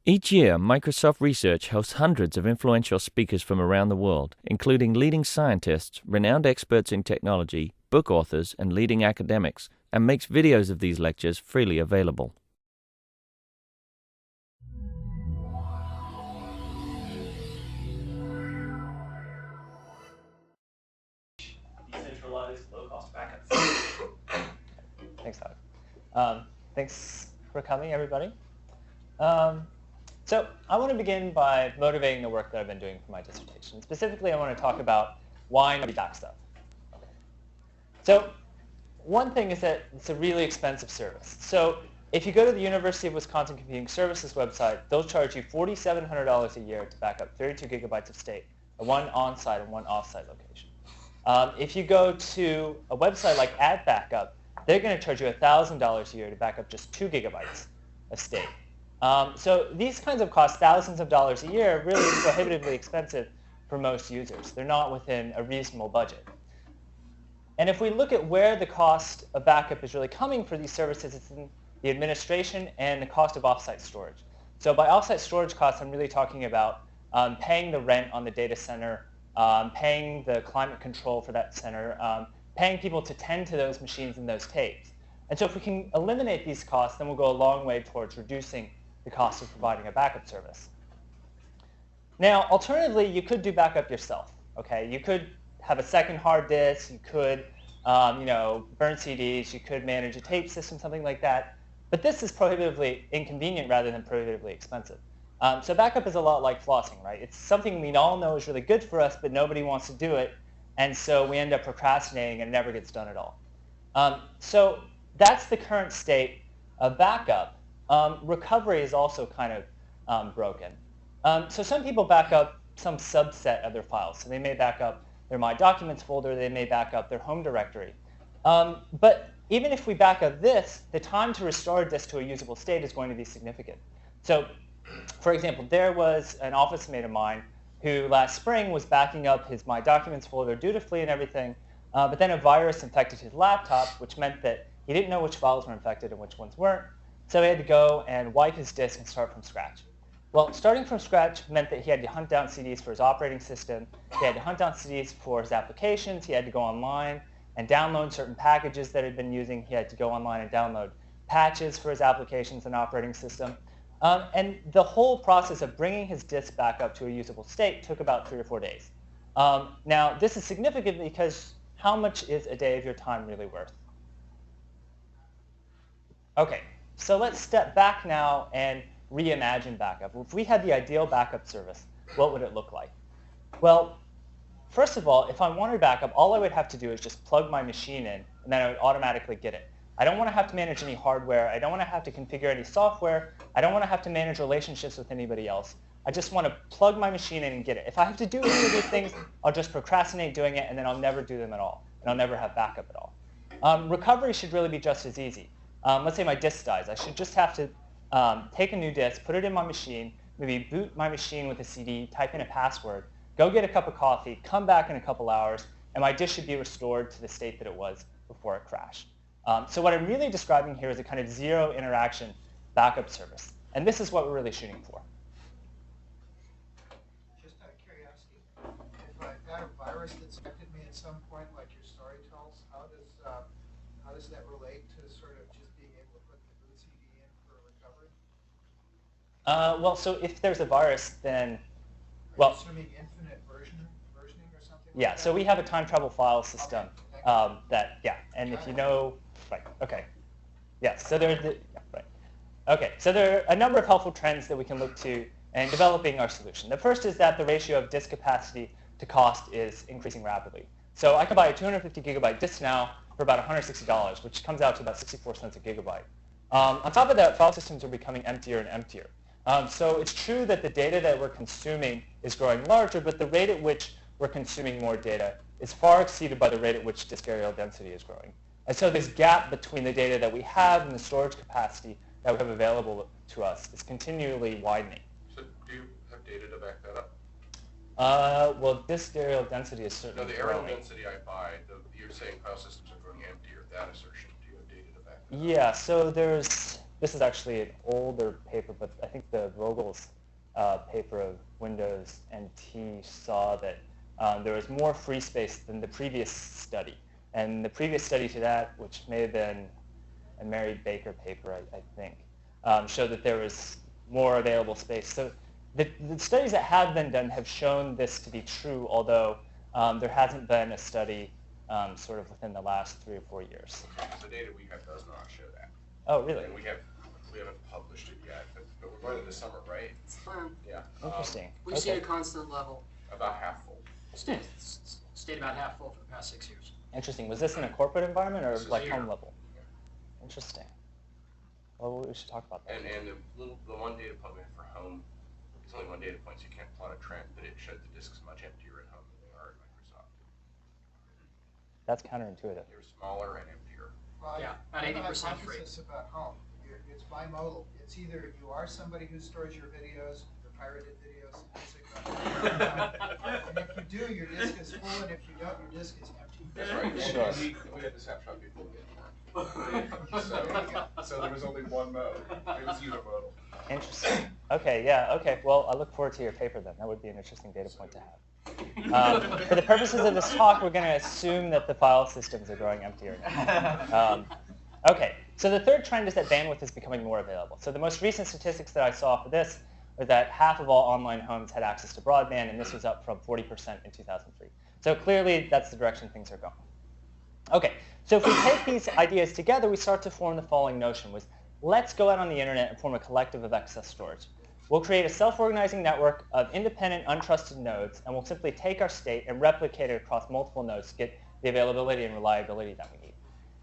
Each year, Microsoft Research hosts hundreds of influential speakers from around the world, including leading scientists, renowned experts in technology, book authors, and leading academics, and makes videos of these lectures freely available. Decentralized, low-cost backups. Thanks, Todd. Thanks for coming, everybody. So I want to begin by motivating the work that I've been doing for my dissertation. Specifically, I want to talk about why nobody backs up. Okay. So one thing is that it's a really expensive service. So if you go to the University of Wisconsin Computing Services website, they'll charge you $4,700 a year to back up 32 gigabytes of state at one on-site and one off-site location. If you go to a website like AddBackup, they're going to charge you $1,000 a year to back up just 2 gigabytes of state. So these kinds of costs, thousands of dollars a year, are really prohibitively expensive for most users. They're not within a reasonable budget. And if we look at where the cost of backup is really coming for these services, it's in the administration and the cost of offsite storage. So by offsite storage costs, I'm really talking about paying the rent on the data center, paying the climate control for that center, paying people to tend to those machines and those tapes. And so if we can eliminate these costs, then we'll go a long way towards reducing the cost of providing a backup service. Now, alternatively, you could do backup yourself. Okay, you could have a second hard disk. You could, burn CDs. You could manage a tape system, something like that. But this is prohibitively inconvenient rather than prohibitively expensive. So backup is a lot like flossing, right? It's something we all know is really good for us, but nobody wants to do it. And so we end up procrastinating and it never gets done at all. So that's the current state of backup. Recovery is also kind of broken. So some people back up some subset of their files. So they may back up their My Documents folder. They may back up their home directory. But even if we back up this, the time to restore a disk to a usable state is going to be significant. So for example, there was an office mate of mine who last spring was backing up his My Documents folder dutifully and everything, but then a virus infected his laptop, which meant that he didn't know which files were infected and which ones weren't. So he had to go and wipe his disk and start from scratch. Well, starting from scratch meant that he had to hunt down CDs for his operating system. He had to hunt down CDs for his applications. He had to go online and download certain packages that he'd been using. He had to go online and download patches for his applications and operating system. And the whole process of bringing his disk back up to a usable state took about 3 or 4 days. Now, this is significant because how much is a day of your time really worth? Okay. So let's step back now and reimagine backup. If we had the ideal backup service, what would it look like? Well, first of all, if I wanted backup, all I would have to do is just plug my machine in, and then I would automatically get it. I don't want to have to manage any hardware. I don't want to have to configure any software. I don't want to have to manage relationships with anybody else. I just want to plug my machine in and get it. If I have to do any of these things, I'll just procrastinate doing it, and then I'll never do them at all, and I'll never have backup at all. Recovery should really be just as easy. Let's say my disk dies. I should just have to take a new disk, put it in my machine, maybe boot my machine with a CD, type in a password, go get a cup of coffee, come back in a couple hours, and my disk should be restored to the state that it was before it crashed. So what I'm really describing here is a kind of zero interaction backup service. And this is what we're really shooting for. Just out of curiosity, if I had a virus that infected me at some point, like your story tells, how does that relate to sort of just being able to put the boot CD in for recovery? Well, so if there's a virus, then, well, assuming infinite versioning or something. Yeah. Like so we have a time travel file system and if you know, right? Okay. Yeah. So So there are a number of helpful trends that we can look to in developing our solution. The first is that the ratio of disk capacity to cost is increasing rapidly. So I can buy a 250 gigabyte disk now for about $160, which comes out to about 64 cents a gigabyte. On top of that, file systems are becoming emptier and emptier. So it's true that the data that we're consuming is growing larger, but the rate at which we're consuming more data is far exceeded by the rate at which disk areal density is growing. And so this gap between the data that we have and the storage capacity that we have available to us is continually widening. So do you have data to back that up? Well, disk areal density is certainly growing. No, the areal density I buy, you're saying file systems are growing emptier. That assertion, do you have data to back that up? Yeah, so this is actually an older paper, but I think the Vogel Daniels' paper of Windows NT saw that there was more free space than the previous study. And the previous study to that, which may have been a Mary Baker paper, I think, showed that there was more available space. So the studies that have been done have shown this to be true, although there hasn't been a study sort of within the last 3 or 4 years. The data we have does not show that. Oh, really? And we haven't published it yet, but we're going to this summer, right? It's fun. Yeah. Interesting. We've seen a constant level. About half full. Stayed about half full for the past 6 years. Interesting. Was this in a corporate environment or This is like here. home level? Interesting. Well, we should talk about that. And the one data point we have for home, it's only one data point, so you can't plot a trend, but it showed the disks much emptier at home than they are at Microsoft. That's counterintuitive. They're smaller and emptier. Well, Yeah, about I have a 80% free. hypothesis about home. It's bimodal. It's either you are somebody who stores your videos, your pirated videos, music, and if you do, your disk is full, and if you don't, your disk is empty. That's right. Sure. We had the snapshot before we get more. So there was only one mode. It was unimodal. Interesting. Okay, yeah, okay. Well, I look forward to your paper then. That would be an interesting data point to have. For the purposes of this talk, we're going to assume that the file systems are growing emptier now. Okay, so the third trend is that bandwidth is becoming more available. So the most recent statistics that I saw for this were that half of all online homes had access to broadband, and this was up from 40% in 2003. So clearly, that's the direction things are going. Okay, so if we take these ideas together, we start to form the following notion, was let's go out on the internet and form a collective of excess storage. We'll create a self-organizing network of independent, untrusted nodes, and we'll simply take our state and replicate it across multiple nodes to get the availability and reliability that we need.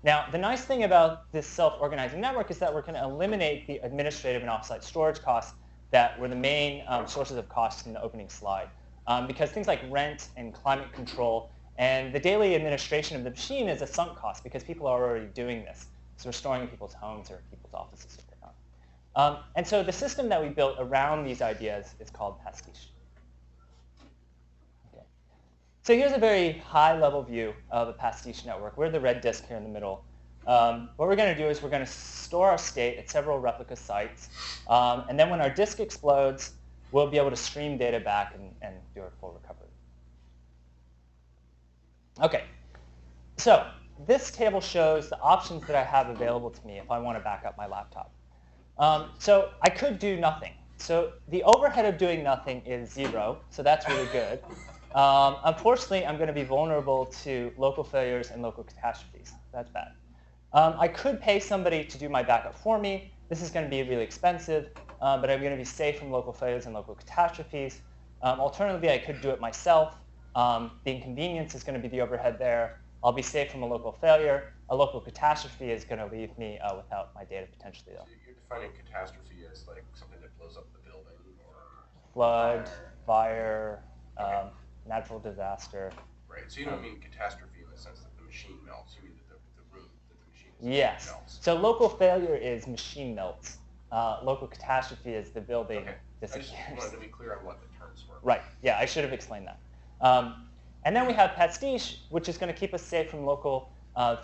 Now, the nice thing about this self-organizing network is that we're going to eliminate the administrative and offsite storage costs that were the main sources of costs in the opening slide. Because things like rent and climate control and the daily administration of the machine is a sunk cost because people are already doing this. So we're storing in people's homes or people's offices or whatnot. And so the system that we built around these ideas is called Pastiche. Okay. So here's a very high-level view of a Pastiche network. We're the red disk here in the middle. What we're going to do is we're going to store our state at several replica sites. And then when our disk explodes, we'll be able to stream data back and do a full recovery. OK, so this table shows the options that I have available to me if I want to back up my laptop. So I could do nothing. So the overhead of doing nothing is 0, so that's really good. Unfortunately, I'm going to be vulnerable to local failures and local catastrophes. That's bad. I could pay somebody to do my backup for me. This is going to be really expensive, but I'm going to be safe from local failures and local catastrophes. Alternatively, I could do it myself. The inconvenience is going to be the overhead there. I'll be safe from a local failure. A local catastrophe is going to leave me without my data potentially, though. So you're defining catastrophe as like something that blows up the building or Flood, fire, natural disaster. Right. So you don't mean catastrophe in the sense that the machine melts. You mean that the room that the machine Yes. melts. So local failure is machine melts. Local catastrophe is the building Okay. I just disappears. wanted to be clear on what the terms were. Right. Yeah, I should have explained that. And then we have Pastiche, which is going to keep us safe from local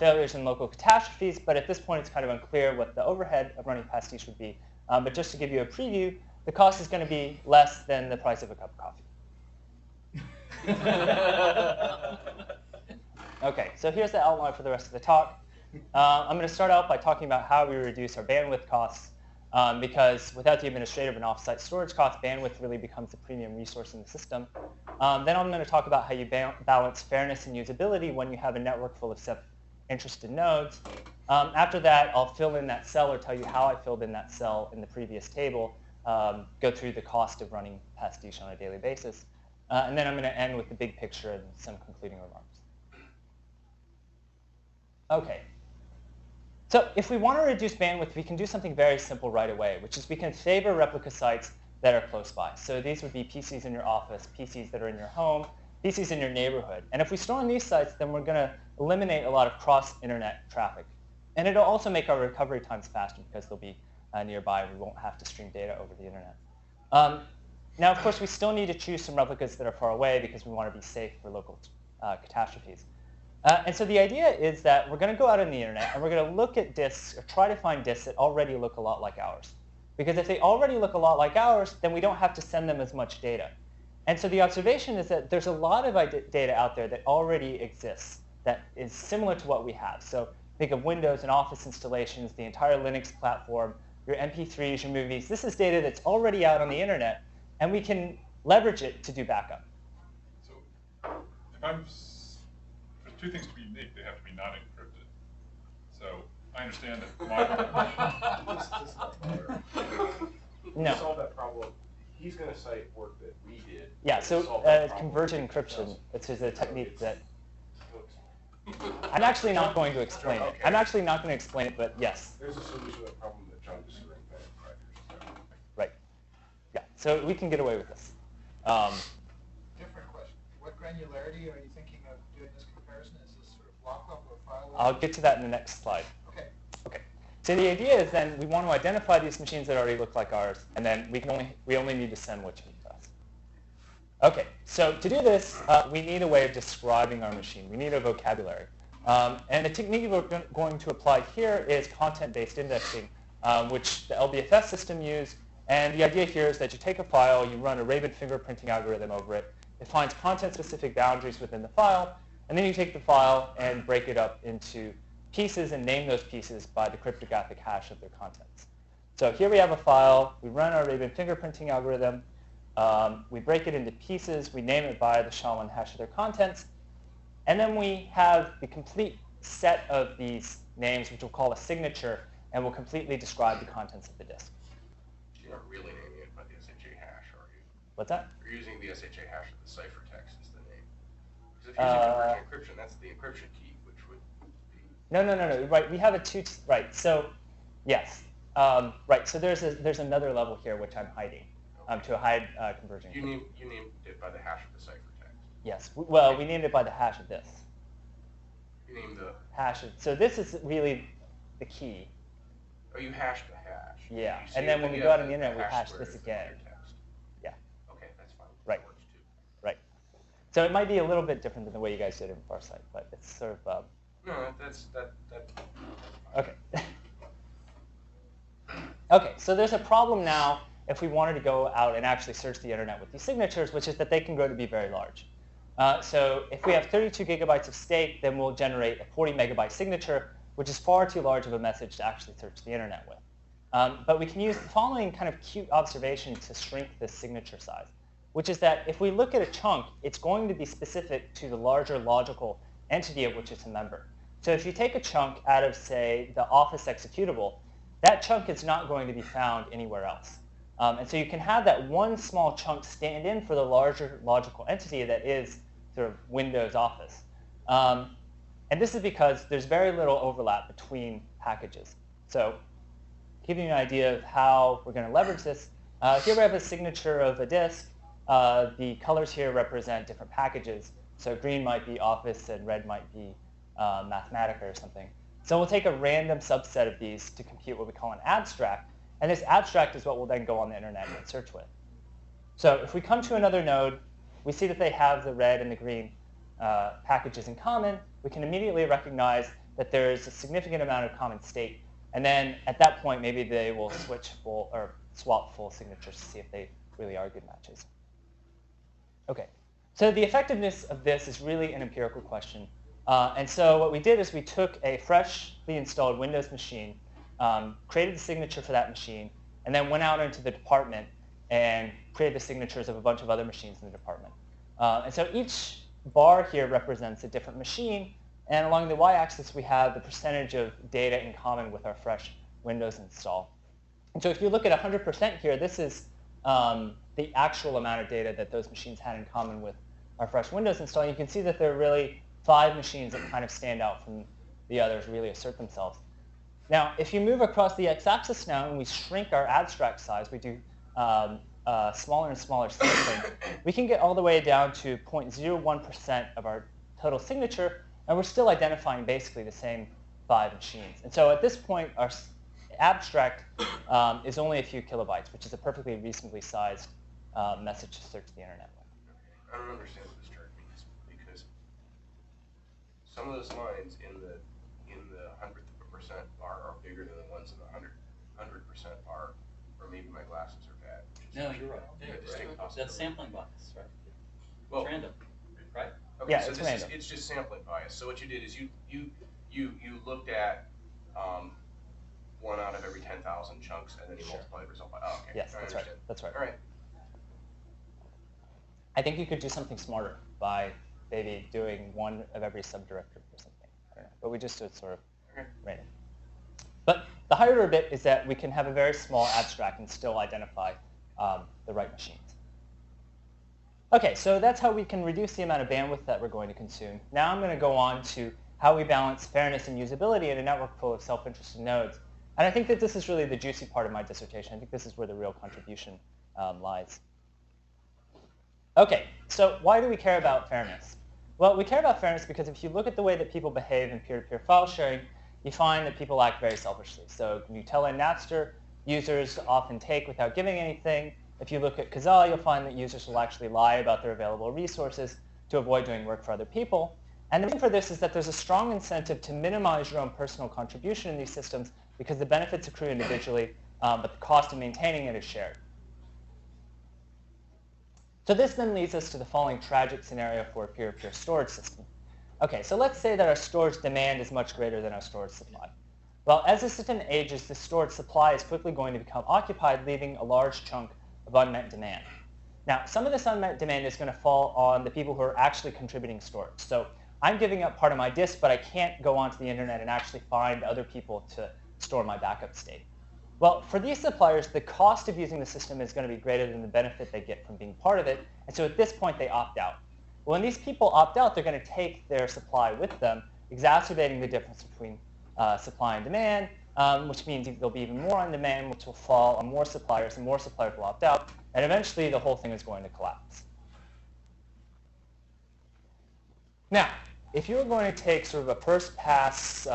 failures and local catastrophes. But at this point, it's kind of unclear what the overhead of running Pastiche would be. But just to give you a preview, the cost is going to be less than the price of a cup of coffee. OK, so here's the outline for the rest of the talk. I'm going to start out by talking about how we reduce our bandwidth costs. Because without the administrative and offsite storage costs, bandwidth really becomes the premium resource in the system. Then I'm going to talk about how you balance fairness and usability when you have a network full of self-interested nodes. After that, I'll fill in that cell or tell you how I filled in that cell in the previous table, go through the cost of running Pastiche on a daily basis. And then I'm going to end with the big picture and some concluding remarks. OK. So if we want to reduce bandwidth, we can do something very simple right away, which is we can favor replica sites that are close by. So these would be PCs in your office, PCs that are in your home, PCs in your neighborhood. And if we store on these sites, then we're going to eliminate a lot of cross-internet traffic. And it'll also make our recovery times faster because they'll be nearby and we won't have to stream data over the internet. Now, of course, we still need to choose some replicas that are far away because we want to be safe for local catastrophes. And so the idea is that we're going to go out on the internet and we're going to look at disks or try to find disks that already look a lot like ours. Because if they already look a lot like ours, then we don't have to send them as much data. And so the observation is that there's a lot of data out there that already exists that is similar to what we have. So think of Windows and Office installations, the entire Linux platform, your MP3s, your movies. This is data that's already out on the internet, and we can leverage it to do backup. So for two things to be unique, they have to be not encrypted. So I understand that No. To solve that problem, he's going to cite work that we did. Yeah, so convergent encryption, which is a technique that I'm actually not going to explain it. I'm actually not going to explain it, but yes. There's a solution to that problem that John just invented. Right. Yeah, so we can get away with this. Different question. What granularity are you thinking of doing this comparison? Is this sort of block level or file level? I'll get to that in the next slide. Okay. Okay. So the idea is then we want to identify these machines that already look like ours, and then we only need to send which one to us. Okay, so to do this, we need a way of describing our machine. We need a vocabulary. And the technique we're going to apply here is content-based indexing, which the LBFS system uses. And the idea here is that you take a file, you run a Raven fingerprinting algorithm over it. It finds content-specific boundaries within the file, and then you take the file and break it up into pieces and name those pieces by the cryptographic hash of their contents. So here we have a file. We run our Raven fingerprinting algorithm. We break it into pieces. We name it by the SHA-1 hash of their contents. And then we have the complete set of these names, which we'll call a signature, and will completely describe the contents of the disk. You're not really naming it by the SHA hash, are you? What's that? You're using the SHA hash of the ciphertext as the name. Because if you're using convergent encryption, that's the encryption key, which would be... No. Right, we have a right. So, yes. Right, so there's another level here, which I'm hiding to hide convergent encryption. You named it by the hash of the ciphertext. Yes. Well, we named it by the hash of this. You named the... Hash of, so this is really the key. Oh, you hashed the hash. Yeah, You and see then it, when we you go out have on the internet, we hash hash square this is again. the text. Yeah. Okay, that's fine. Right. That works too. Right. So it might be a little bit different than the way you guys did it in Farsight, but it's sort of... No, that's fine. Okay. Okay, so there's a problem now if we wanted to go out and actually search the internet with these signatures, which is that they can grow to be very large. So if we have 32 gigabytes of state, then we'll generate a 40 megabyte signature, which is far too large of a message to actually search the internet with. But we can use the following kind of cute observation to shrink this signature size, which is that if we look at a chunk, it's going to be specific to the larger logical entity of which it's a member. So if you take a chunk out of, say, the Office executable, that chunk is not going to be found anywhere else. And so you can have that one small chunk stand in for the larger logical entity that is sort of Windows Office. And this is because there's very little overlap between packages. So giving you an idea of how we're going to leverage this, here we have a signature of a disk. The colors here represent different packages. So green might be Office and red might be Mathematica or something. So we'll take a random subset of these to compute what we call an abstract. And this abstract is what we'll then go on the internet and search with. So if we come to another node, we see that they have the red and the green packages in common. We can immediately recognize that there's a significant amount of common state. And then at that point, maybe they will switch full or swap full signatures to see if they really are good matches. OK. So the effectiveness of this is really an empirical question. And so what we did is we took a freshly installed Windows machine, created the signature for that machine, and then went out into the department and created the signatures of a bunch of other machines in the department. And so each bar here represents a different machine. And along the y-axis, we have the percentage of data in common with our fresh Windows install. And so if you look at 100% here, this is the actual amount of data that those machines had in common with our fresh Windows install. You can see that there are really 5 machines that kind of stand out from the others, really assert themselves. Now, if you move across the x-axis now and we shrink our abstract size, we do smaller and smaller sampling, we can get all the way down to 0.01% of our total signature, and we're still identifying basically the same 5 machines. And so at this point, our abstract is only a few kilobytes, which is a perfectly reasonably sized message to search the internet with. I don't understand what this chart means, because some of those lines in the 100th of a percent bar are bigger than the ones in the 100% bar, or or maybe my glasses are bad. No, you're right. A distinct That's possibility. sampling bias, right? Well, It's random, right? Okay, Yeah, so it's this random. it's just sampling bias. So what you did is you looked at 1 out of every 10,000 chunks, and then you multiply the result by. Oh, okay. Yes, I that's right. understand. That's right. All right. I think you could do something smarter by maybe doing 1 of every subdirectory or something. I don't know. But we just do it sort of random. But the higher order bit is that we can have a very small abstract and still identify the right machines. OK, so that's how we can reduce the amount of bandwidth that we're going to consume. Now I'm going to go on to how we balance fairness and usability in a network full of self-interested nodes. And I think that this is really the juicy part of my dissertation. I think this is where the real contribution lies. OK, so why do we care about fairness? Well, we care about fairness because if you look at the way that people behave in peer-to-peer file sharing, you find that people act very selfishly. So Nutella and Napster, users often take without giving anything. If you look at Kazaa, you'll find that users will actually lie about their available resources to avoid doing work for other people. And the reason for this is that there's a strong incentive to minimize your own personal contribution in these systems because the benefits accrue individually, but the cost of maintaining it is shared. So this then leads us to the following tragic scenario for a peer-to-peer storage system. OK, so let's say that our storage demand is much greater than our storage supply. Well, as the system ages, the storage supply is quickly going to become occupied, leaving a large chunk of unmet demand. Now, some of this unmet demand is going to fall on the people who are actually contributing storage. So I'm giving up part of my disk, but I can't go onto the internet and actually find other people to store my backup state. Well, for these suppliers, the cost of using the system is going to be greater than the benefit they get from being part of it. And so at this point, they opt out. When these people opt out, they're going to take their supply with them, exacerbating the difference between supply and demand, which means there'll be even more on demand, which will fall on more suppliers, and more suppliers will opt out. And eventually, the whole thing is going to collapse. Now, if you were going to take sort of a first-pass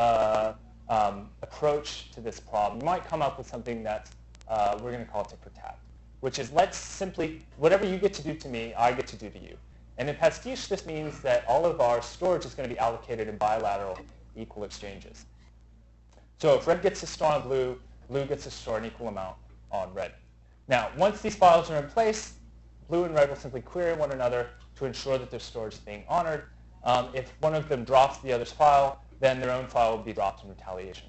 approach to this problem, you might come up with something that we're going to call tit-for-tat, which is let's simply, whatever you get to do to me, I get to do to you. And in Pastiche, this means that all of our storage is going to be allocated in bilateral equal exchanges. So if red gets to store on blue, blue gets to store an equal amount on red. Now, once these files are in place, blue and red will simply query one another to ensure that their storage is being honored. If one of them drops the other's file, then their own file will be dropped in retaliation.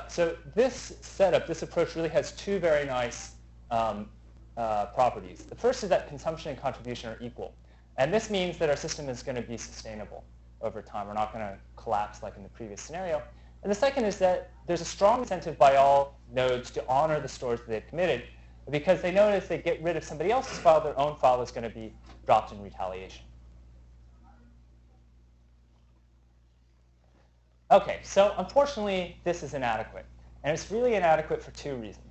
So this setup, this approach really has 2 very nice properties. The first is that consumption and contribution are equal. And this means that our system is going to be sustainable over time. We're not going to collapse like in the previous scenario. And the second is that there's a strong incentive by all nodes to honor the storage that they've committed, because they know that if they get rid of somebody else's file, their own file is going to be dropped in retaliation. OK, so unfortunately, this is inadequate. And it's really inadequate for 2 reasons.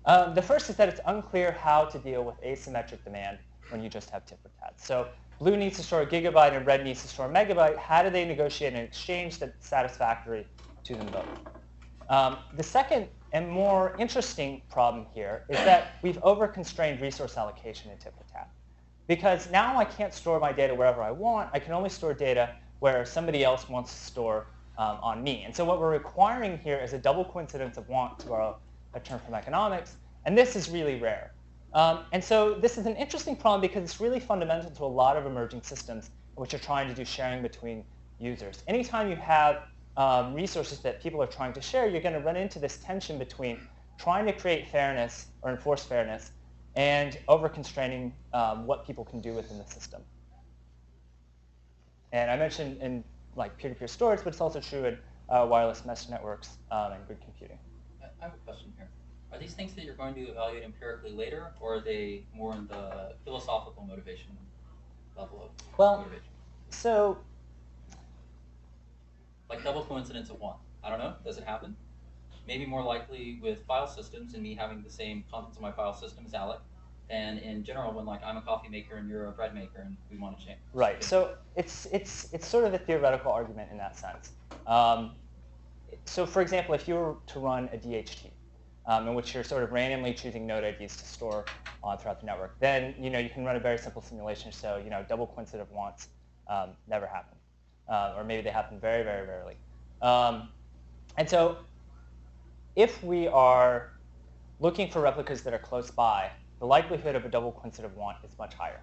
The first is that it's unclear how to deal with asymmetric demand when you just have tit-for-tat. So blue needs to store a gigabyte and red needs to store a megabyte. How do they negotiate an exchange that's satisfactory to them both? The second and more interesting problem here is that we've over-constrained resource allocation in tit-for-tat. Because now I can't store my data wherever I want. I can only store data where somebody else wants to store on me. And so what we're requiring here is a double coincidence of want, to borrow a term from economics. And this is really rare. And so this is an interesting problem because it's really fundamental to a lot of emerging systems which are trying to do sharing between users. Anytime you have resources that people are trying to share, you're going to run into this tension between trying to create fairness or enforce fairness and over-constraining what people can do within the system. And I mentioned in like peer-to-peer storage, but it's also true in wireless mesh networks and grid computing. I have a question here. Are these things that you're going to evaluate empirically later, or are they more in the philosophical motivation level of motivation? So like double coincidence of one. I don't know. Does it happen? Maybe more likely with file systems and me having the same contents of my file system as Alec, than in general when like I'm a coffee maker and you're a bread maker and we want to change. Right. So it's sort of a theoretical argument in that sense. So for example, if you were to run a DHT, in which you're sort of randomly choosing node IDs to store on throughout the network, then you can run a very simple simulation. So double coincident wants never happen, or maybe they happen very, very rarely. And so if we are looking for replicas that are close by, the likelihood of a double coincident want is much higher.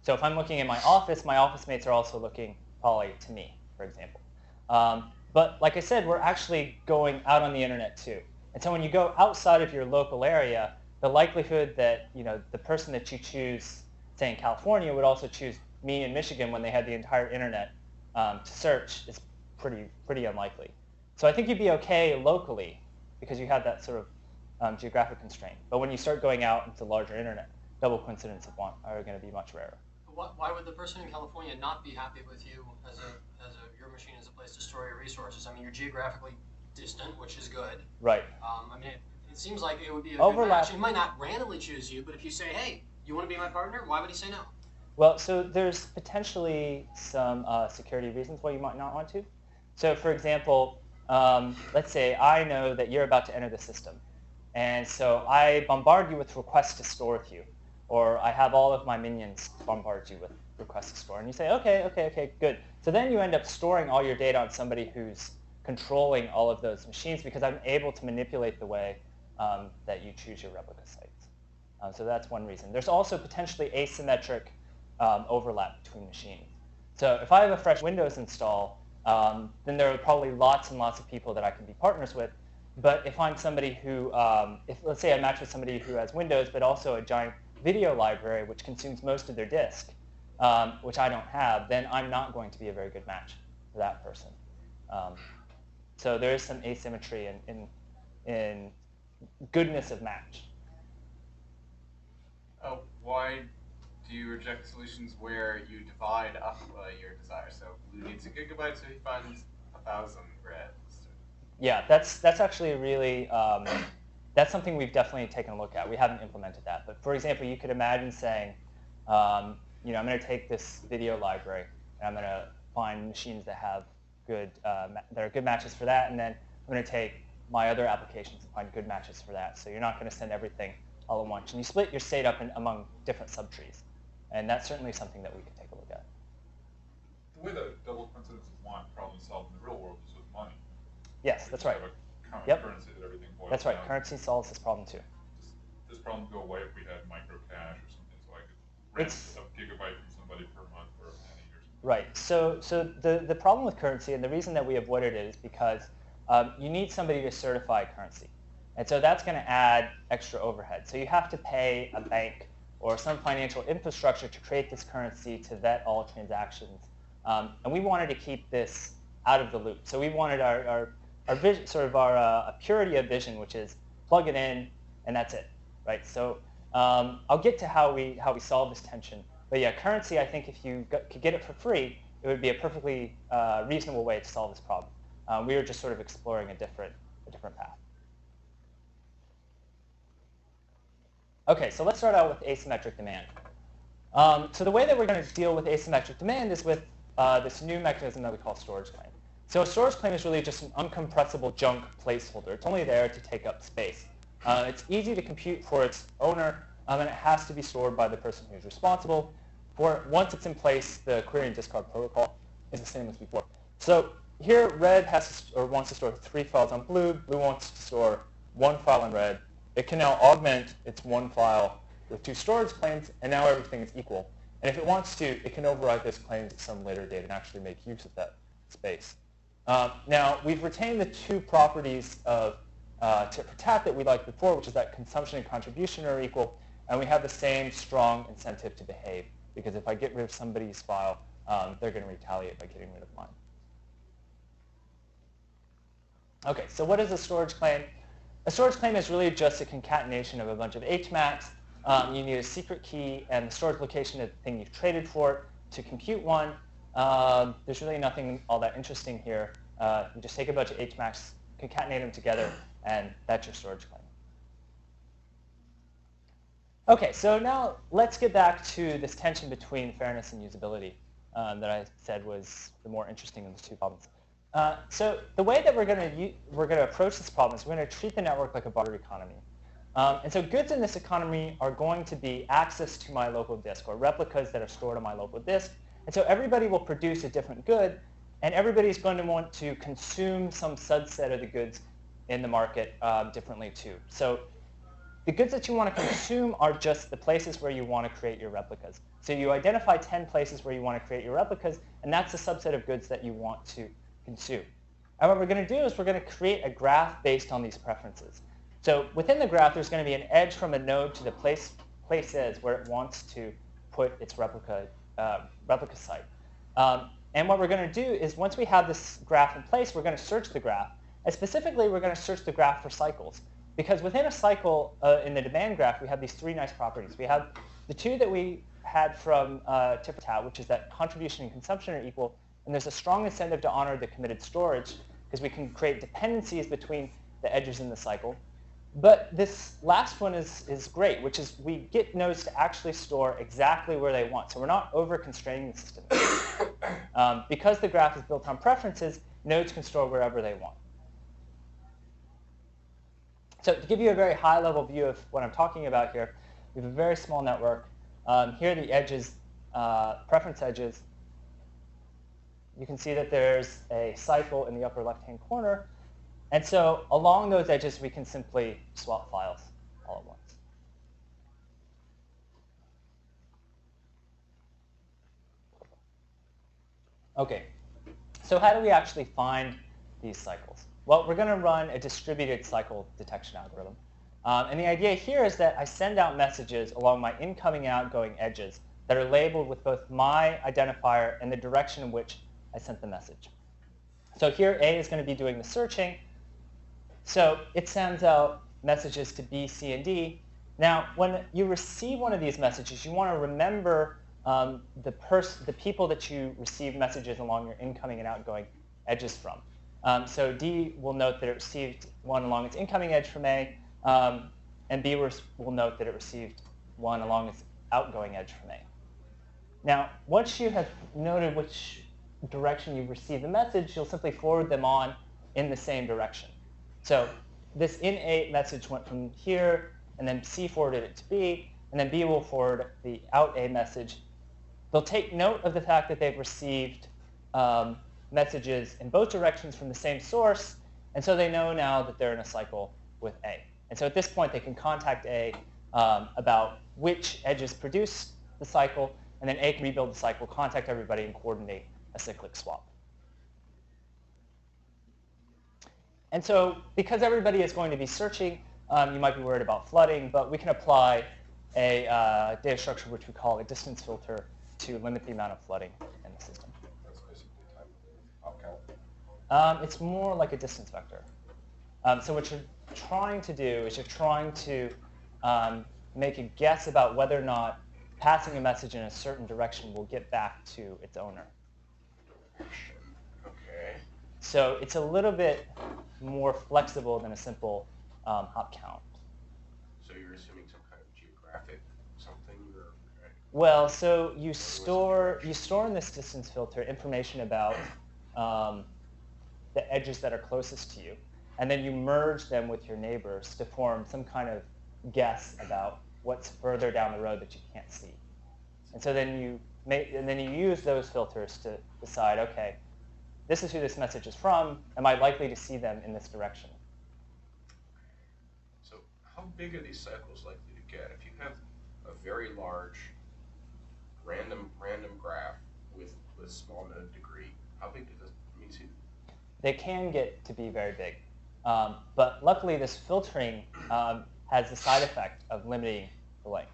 So if I'm looking in my office mates are also looking probably to me, for example. But like I said, we're actually going out on the internet too. And so when you go outside of your local area, the likelihood that the person that you choose, say in California, would also choose me in Michigan when they had the entire internet to search is pretty unlikely. So I think you'd be okay locally because you have that sort of geographic constraint. But when you start going out into larger internet, double coincidence of want are going to be much rarer. Why would the person in California not be happy with you as your machine as a place to store your resources? I mean, you're geographically distant, which is good. Right. I mean, it seems like it would be a Overlap. good match. He might not randomly choose you, but if you say, hey, you want to be my partner, why would he say no? Well, so there's potentially some security reasons why you might not want to. So for example, let's say I know that you're about to enter the system. And so I bombard you with requests to store with you. Or I have all of my minions bombard you with requests to store. And you say, okay, good. So then you end up storing all your data on somebody who's controlling all of those machines because I'm able to manipulate the way that you choose your replica sites. So that's one reason. There's also potentially asymmetric overlap between machines. So if I have a fresh Windows install, then there are probably lots and lots of people that I can be partners with. But if I'm somebody who, let's say I match with somebody who has Windows, but also a giant video library, which consumes most of their disk, which I don't have, then I'm not going to be a very good match for that person. So there is some asymmetry in goodness of match. Why do you reject solutions where you divide up your desire? So Blue needs a gigabyte, so he finds 1,000 red. Yeah, that's actually really, that's something we've definitely taken a look at. We haven't implemented that. But for example, you could imagine saying, I'm going to take this video library, and I'm going to find machines that have good, that are good matches for that, and then I'm going to take my other applications and find good matches for that. So you're not going to send everything all at once. And you split your state up among different subtrees. And that's certainly something that we could take a look at. The way that double coincidence of want problem is solved in the real world is with money. Yes, that's right. Yep. Currency that everything boils That's right. down. Currency solves this problem too. Does this problem go away if we had micro cash or something, so I could rent a gigabyte from somebody per month or a penny or something? Right. So the problem with currency, and the reason that we avoided it is because you need somebody to certify currency. And so that's going to add extra overhead. So you have to pay a bank or some financial infrastructure to create this currency to vet all transactions. And we wanted to keep this out of the loop. So we wanted our vision, sort of our purity of vision, which is plug it in and that's it, right? So I'll get to how we solve this tension. But yeah, currency, I think if you could get it for free, it would be a perfectly reasonable way to solve this problem. We were just sort of exploring a different path. Okay, so let's start out with asymmetric demand. So the way that we're going to deal with asymmetric demand is with this new mechanism that we call storage claim. So a storage claim is really just an uncompressible junk placeholder. It's only there to take up space. It's easy to compute for its owner, and it has to be stored by the person who's responsible for it. Once it's in place, the query and discard protocol is the same as before. So here, red wants to store 3 files on blue. Blue wants to store 1 file on red. It can now augment its 1 file with 2 storage claims, and now everything is equal. And if it wants to, it can override those claims at some later date and actually make use of that space. Now, we've retained the 2 properties of tit-for-tat that we liked before, which is that consumption and contribution are equal, and we have the same strong incentive to behave, because if I get rid of somebody's file, they're going to retaliate by getting rid of mine. Okay, so what is a storage claim? A storage claim is really just a concatenation of a bunch of HMACs. You need a secret key and the storage location of the thing you've traded for to compute one. There's really nothing all that interesting here. You just take a bunch of HMACs, concatenate them together, and that's your storage claim. Okay, so now let's get back to this tension between fairness and usability that I said was the more interesting of the 2 problems. So the way that we're going to approach this problem is we're going to treat the network like a barter economy. And so goods in this economy are going to be access to my local disk, or replicas that are stored on my local disk. And so everybody will produce a different good, and everybody's going to want to consume some subset of the goods in the market differently too. So the goods that you want to consume are just the places where you want to create your replicas. So you identify 10 places where you want to create your replicas, and that's the subset of goods that you want to consume. And what we're going to do is we're going to create a graph based on these preferences. So within the graph, there's going to be an edge from a node to the places where it wants to put its replica site. And what we're going to do is once we have this graph in place, we're going to search the graph. And specifically, we're going to search the graph for cycles. Because within a cycle in the demand graph, we have these three nice properties. We have the two that we had from tit-for-tat, which is that contribution and consumption are equal. And there's a strong incentive to honor the committed storage because we can create dependencies between the edges in the cycle. But this last one is great, which is we get nodes to actually store exactly where they want. So we're not over-constraining the system. Because the graph is built on preferences, nodes can store wherever they want. So to give you a very high-level view of what I'm talking about here, we have a very small network. Here are the edges, preference edges. You can see that there's a cycle in the upper left-hand corner. And so along those edges, we can simply swap files all at once. OK, so how do we actually find these cycles? Well, we're going to run a distributed cycle detection algorithm. And the idea here is that I send out messages along my incoming and outgoing edges that are labeled with both my identifier and the direction in which I sent the message. So here, A is going to be doing the searching. So it sends out messages to B, C, and D. Now, when you receive one of these messages, you want to remember the people that you receive messages along your incoming and outgoing edges from. So D will note that it received one along its incoming edge from A, and B will note that it received one along its outgoing edge from A. Now, once you have noted which direction you've received the message, you'll simply forward them on in the same direction. So this in A message went from here, and then C forwarded it to B, and then B will forward the out A message. They'll take note of the fact that they've received messages in both directions from the same source, and so they know now that they're in a cycle with A. And so at this point, they can contact A about which edges produce the cycle, and then A can rebuild the cycle, contact everybody, and coordinate a cyclic swap. And so because everybody is going to be searching, you might be worried about flooding, but we can apply a data structure which we call a distance filter to limit the amount of flooding in the system. That's basically time. It's more like a distance vector. So what you're trying to do is you're trying to make a guess about whether or not passing a message in a certain direction will get back to its owner. Okay. So it's a little bit more flexible than a simple hop count. So you're assuming some kind of geographic something? Or, right? Well, so you store in this distance filter information about the edges that are closest to you, and then you merge them with your neighbors to form some kind of guess about what's further down the road that you can't see. And so then you use those filters to decide, okay, this is who this message is from. Am I likely to see them in this direction? So how big are these cycles likely to get? If you have a very large random graph with small node degree, how big does it mean? They can get to be very big. But luckily, this filtering has the side effect of limiting the length.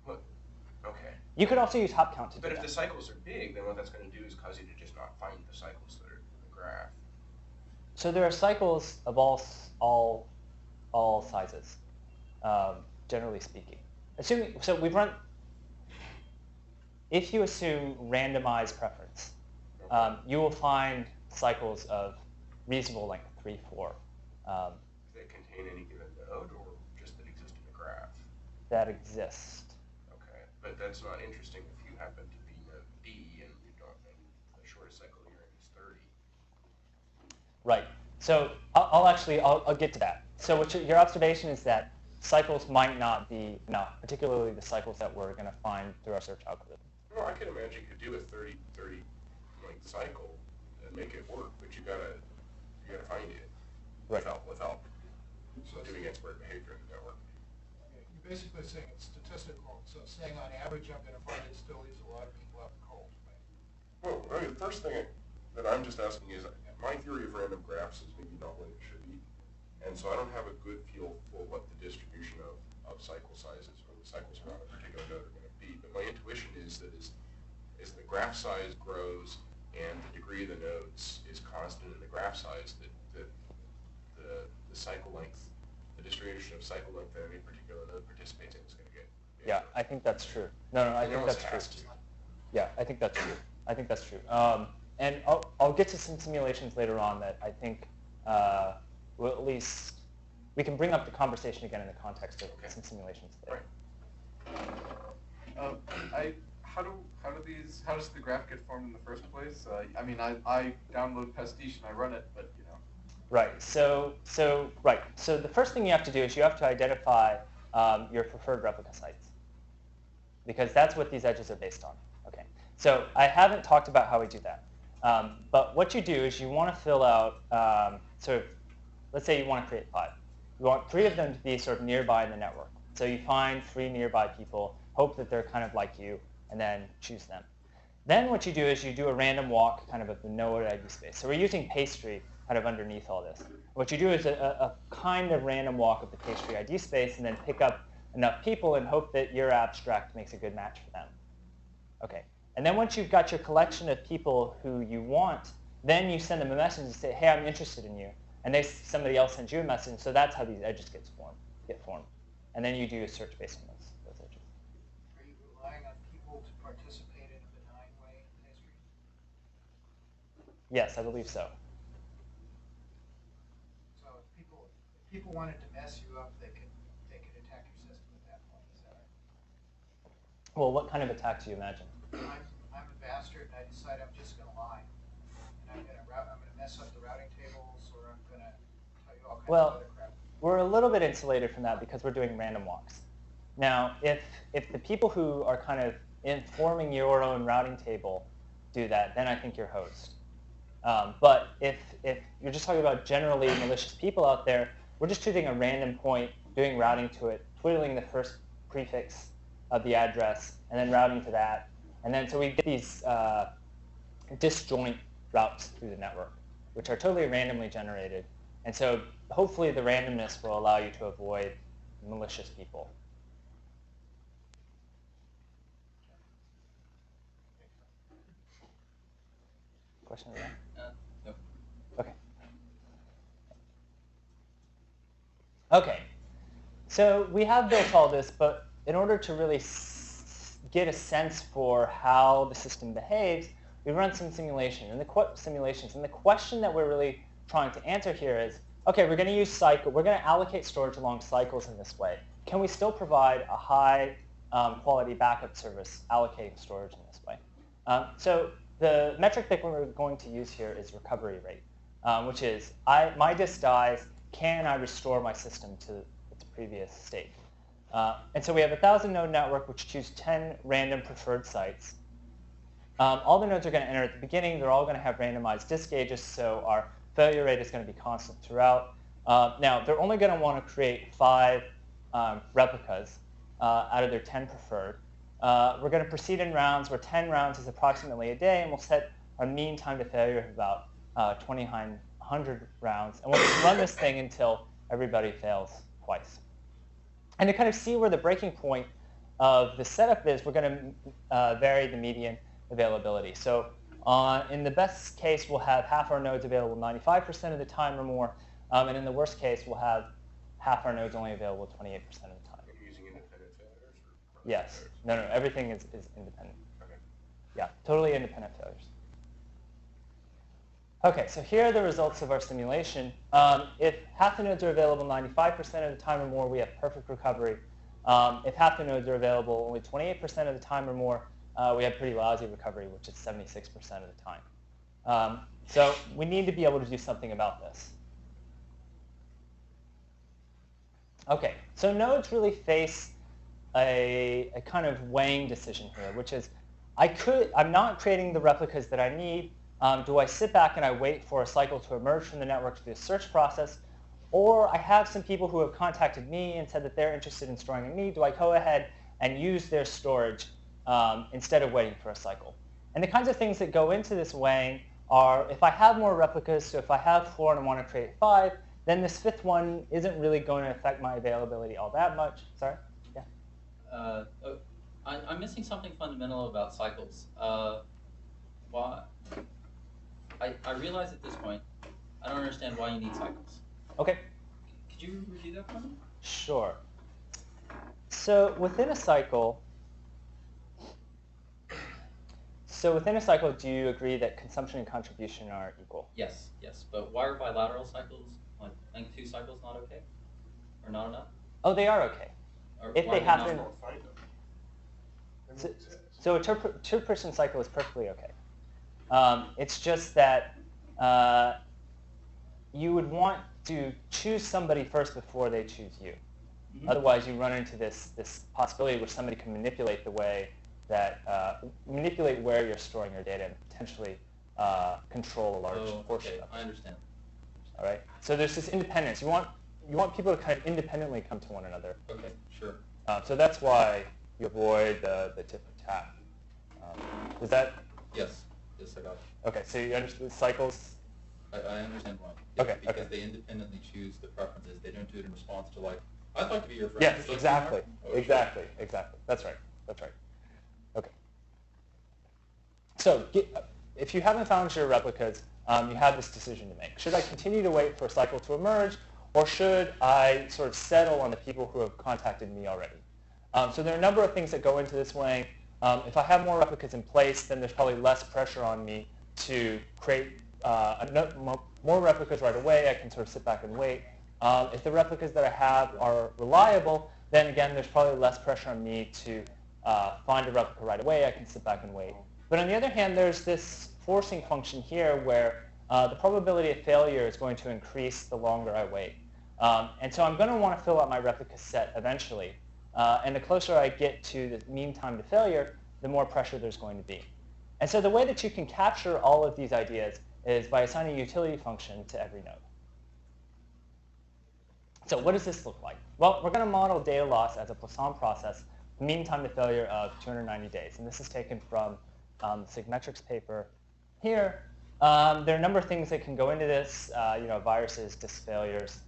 What? Okay. You could also use hop count to do But that. if the cycles are big, then what that's going to do is cause you to just not find the cycles that are in the graph. So there are cycles of all sizes, generally speaking. So we've run. If you assume randomized preference, you will find cycles of reasonable length, 3, 4. Do they contain any given node, or just that exist in the graph? That exist. Okay, but that's not interesting if you happen to be node D and you don't, and the shortest cycle you're in is 30. Right. So I'll get to that. So what your observation is that cycles might not be enough, particularly the cycles that we're going to find through our search algorithm. Well, I can imagine you could do a 30 length cycle and make it work, but you gotta find it Right. without doing expert behavior in the network. Yeah, you're basically saying it's statistical. So saying on average I'm going to find it still leaves a lot of people out cold. Well, I mean, the first thing that I'm just asking is, my theory of random graphs is maybe not what it should be. And so I don't have a good feel for what the distribution of cycle sizes or the cycles around a particular node are going to be. But my intuition is that as the graph size grows and the degree of the nodes is constant in the graph size, that the cycle length, the distribution of cycle length that any particular node participates in is going to get. Yeah, I think that's true. No, I think that's true. Yeah, I think that's true. I think that's true. And I'll get to some simulations later on that I think will at least, we can bring up the conversation again in the context of some simulations there. Right. How does the graph get formed in the first place? I mean, I download Pastiche and I run it, but you know. Right. So the first thing you have to do is you have to identify your preferred replica sites, because that's what these edges are based on. Okay. So I haven't talked about how we do that, but what you do is you want to fill out let's say you want to create 5. You want 3 of them to be sort of nearby in the network. So you find 3 nearby people, hope that they're kind of like you, and then choose them. Then what you do is you do a random walk kind of the node ID space. So we're using pastry kind of underneath all this. What you do is a kind of random walk of the pastry ID space and then pick up enough people and hope that your abstract makes a good match for them. Okay. And then once you've got your collection of people who you want, then you send them a message and say, hey, I'm interested in you. And somebody else sends you a message. So that's how these edges get formed. And then you do a search based on those edges. Are you relying on people to participate in a benign way in pastry? Yes, I believe so. So if people wanted to mess you up, they could attack your system at that point. Is that right? Well, what kind of attack do you imagine? I'm a bastard, and I decide I'm just going to lie, and I'm going to mess up the routing tables, or I'm going to tell you all kinds of other crap. We're a little bit insulated from that because we're doing random walks. Now, if the people who are kind of informing your own routing table do that, then I think you're host. But if you're just talking about generally malicious people out there, we're just choosing a random point, doing routing to it, twiddling the first prefix of the address, and then routing to that. And then so we get these disjoint routes through the network, which are totally randomly generated. And so hopefully the randomness will allow you to avoid malicious people. Question over there? No. Okay. Okay. So we have built all this, but in order to really get a sense for how the system behaves, we run some simulations. And the question that we're really trying to answer here is, okay, we're going to use cycle. We're going to allocate storage along cycles in this way. Can we still provide a high quality backup service allocating storage in this way? So the metric that we're going to use here is recovery rate, which is my disk dies. Can I restore my system to its previous state? And so we have a 1,000-node network, which choose 10 random preferred sites. All the nodes are going to enter at the beginning. They're all going to have randomized disk ages, so our failure rate is going to be constant throughout. Now, they're only going to want to create 5 replicas out of their 10 preferred. We're going to proceed in rounds where 10 rounds is approximately a day, and we'll set a mean time to failure of about 2,900 rounds. And we'll run this thing until everybody fails twice. And to kind of see where the breaking point of the setup is, we're going to vary the median availability. So in the best case, we'll have half our nodes available 95% of the time or more. And in the worst case, we'll have half our nodes only available 28% of the time. Are you using independent failures? Or Yes. failures? No, everything is independent. Okay. Yeah, totally independent failures. Okay, so here are the results of our simulation. If half the nodes are available 95% of the time or more, we have perfect recovery. If half the nodes are available only 28% of the time or more, we have pretty lousy recovery, which is 76% of the time. So we need to be able to do something about this. Okay, so nodes really face a kind of weighing decision here, which is I'm not creating the replicas that I need. Do I sit back and I wait for a cycle to emerge from the network to do a search process, Or I have some people who have contacted me and said that they're interested in storing in me. Do I go ahead and use their storage instead of waiting for a cycle? And the kinds of things that go into this weighing are, if I have more replicas, so if I have 4 and I want to create 5, then this 5th one isn't really going to affect my availability all that much. Sorry? Yeah? I'm missing something fundamental about cycles. Why? I realize at this point, I don't understand why you need cycles. Okay. Could you review that for me? Sure. So within a cycle, do you agree that consumption and contribution are equal? Yes, yes. But why are bilateral cycles, like length 2 cycles, not okay? Or not enough? Oh, they are okay. Or If why they are not happen, okay? so a two-person cycle is perfectly okay. It's just that you would want to choose somebody first before they choose you. Mm-hmm. Otherwise, you run into this possibility where somebody can manipulate the way that manipulate where you're storing your data and potentially control a large portion of it. I understand. All right. So there's this independence. You want people to kind of independently come to one another. Okay. Sure. So that's why you avoid the tit-for-tat. Is that? Yes. Yes, I got it. Okay. So you understand the cycles. I understand why. Okay. Because they independently choose the preferences. They don't do it in response to like, I'd like to be your friend. Yes, exactly. Exactly. That's right. Okay. So if you haven't found your replicas, you have this decision to make. Should I continue to wait for a cycle to emerge, or should I sort of settle on the people who have contacted me already? So there are a number of things that go into this weighing. If I have more replicas in place, then there's probably less pressure on me to create more replicas right away. I can sort of sit back and wait. If the replicas that I have are reliable, then again, there's probably less pressure on me to find a replica right away. I can sit back and wait. But on the other hand, there's this forcing function here where the probability of failure is going to increase the longer I wait. And so I'm going to want to fill out my replica set eventually. And the closer I get to the mean time to failure, the more pressure there's going to be. And so the way that you can capture all of these ideas is by assigning a utility function to every node. So what does this look like? Well, we're going to model data loss as a Poisson process, mean time to failure of 290 days. And this is taken from the Sigmetrics paper here. There are a number of things that can go into this, viruses, disk failures,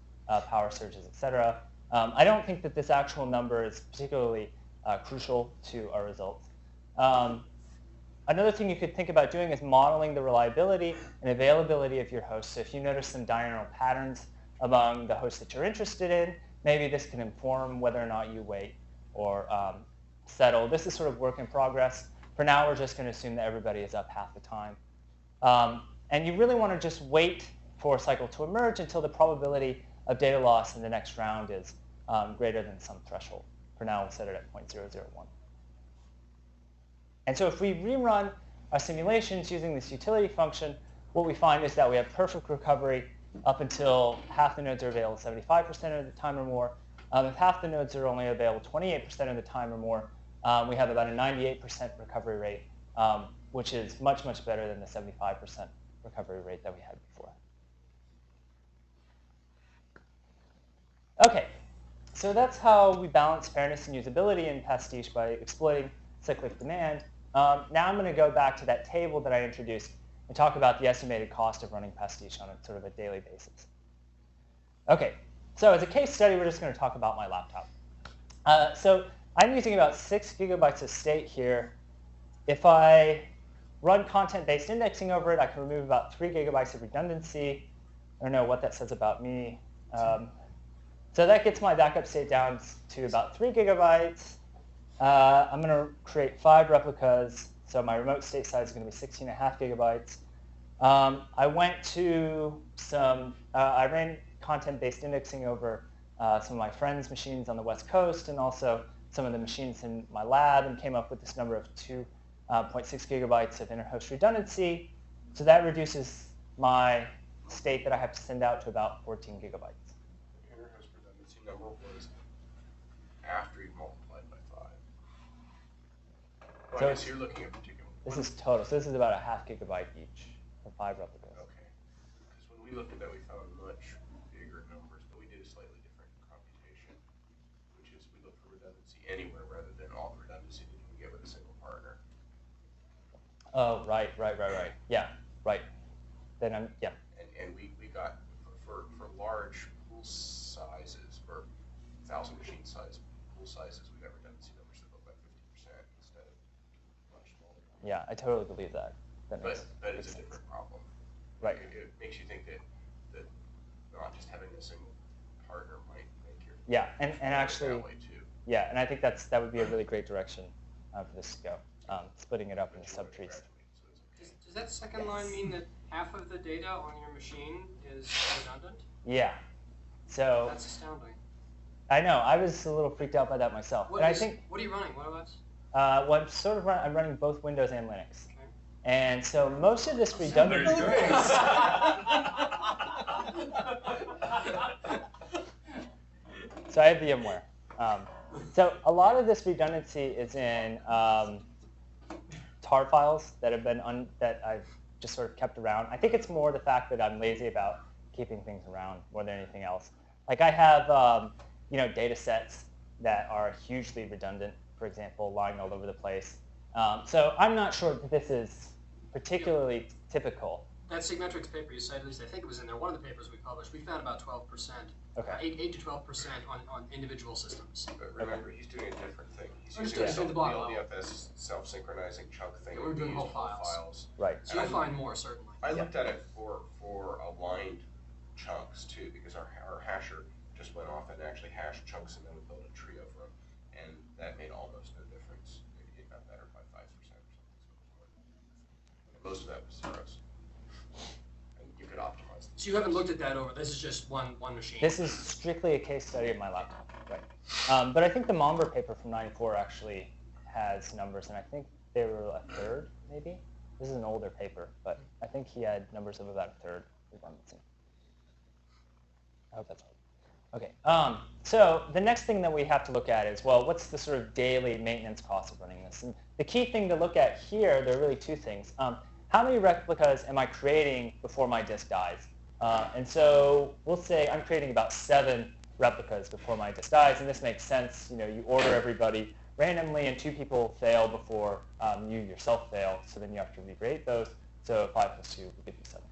power surges, etc. I don't think that this actual number is particularly crucial to our results. Another thing you could think about doing is modeling the reliability and availability of your host. So if you notice some diurnal patterns among the hosts that you're interested in, maybe this can inform whether or not you wait or settle. This is sort of work in progress. For now, we're just going to assume that everybody is up half the time. And you really want to just wait for a cycle to emerge until the probability of data loss in the next round is greater than some threshold. For now, we'll set it at 0.001. And so if we rerun our simulations using this utility function, what we find is that we have perfect recovery up until half the nodes are available 75% of the time or more. If half the nodes are only available 28% of the time or more, we have about a 98% recovery rate, which is much, much better than the 75% recovery rate that we had before. OK, so that's how we balance fairness and usability in Pastiche by exploiting cyclic demand. Now I'm going to go back to that table that I introduced and talk about the estimated cost of running Pastiche on a sort of a daily basis. OK, so as a case study, we're just going to talk about my laptop. So I'm using about 6 gigabytes of state here. If I run content-based indexing over it, I can remove about 3 gigabytes of redundancy. I don't know what that says about me. So that gets my backup state down to about 3 gigabytes. I'm going to create 5 replicas. So my remote state size is going to be 16.5 gigabytes. I went to I ran content-based indexing over some of my friends' machines on the West Coast and also some of the machines in my lab and came up with this number of 2.6 gigabytes of inter-host redundancy. So that reduces my state that I have to send out to about 14 gigabytes. The inter-host redundancy number was after you multiplied by 5. Well, So I guess you're looking at particular. This is total. So this is about a half gigabyte each for 5 replicas. Okay. Because when we looked at that, we found much bigger numbers, but anywhere rather than all the redundancy that you can get with a single partner. Oh, right. Yeah, right. Then yeah. And we got, for large pool sizes, for 1,000 machine size pool sizes, we've got redundancy numbers that look like 50% instead of much smaller. Yeah, I totally believe that. But it's a different problem. Right. It makes you think that not just having a single partner might make your and actually that way too. Yeah, and I think that would be a really great direction for this to go, splitting it up into subtrees. Does that second line mean that half of the data on your machine is redundant? Yeah. So That's astounding. I know. I was a little freaked out by that myself. What are you running? What OS? Well, I'm running both Windows and Linux. Okay. And so most of this redundancy. So I have VMware. So a lot of this redundancy is in tar files that have been that I've just sort of kept around. I think it's more the fact that I'm lazy about keeping things around more than anything else. Like I have data sets that are hugely redundant, for example, lying all over the place. So I'm not sure that this is particularly typical. That Sigmetrics paper you cited, at least I think it was in there, one of the papers we published, we found about 12%, Okay. 8 to 12% on individual systems. But remember, he's doing a different thing. He's Understood. using The the block LDFS self-synchronizing chunk thing. Yeah, we're doing whole whole files. Right. So you'll find more, certainly. I looked at it for aligned chunks too, because our hasher just went off and actually hashed chunks, and then we built a tree over them, and that made almost no difference. It got better by 5% or something. And most of that was zeros. And you could optimize them. So you haven't looked at that over. This is just one machine. This is strictly a case study of my laptop, right? But I think the Momber paper from '94 actually has numbers, and I think they were a third, maybe. This is an older paper, but I think he had numbers of about a third redundancy. I hope that's right. Okay. So the next thing that we have to look at is, well, what's the sort of daily maintenance cost of running this? And the key thing to look at here, there are really two things. How many replicas am I creating before my disk dies? And so we'll say I'm creating about 7 replicas before my disk dies, and this makes sense. You order everybody randomly, and 2 people fail before you yourself fail, so then you have to recreate those. So 5 plus 2 will give you 7.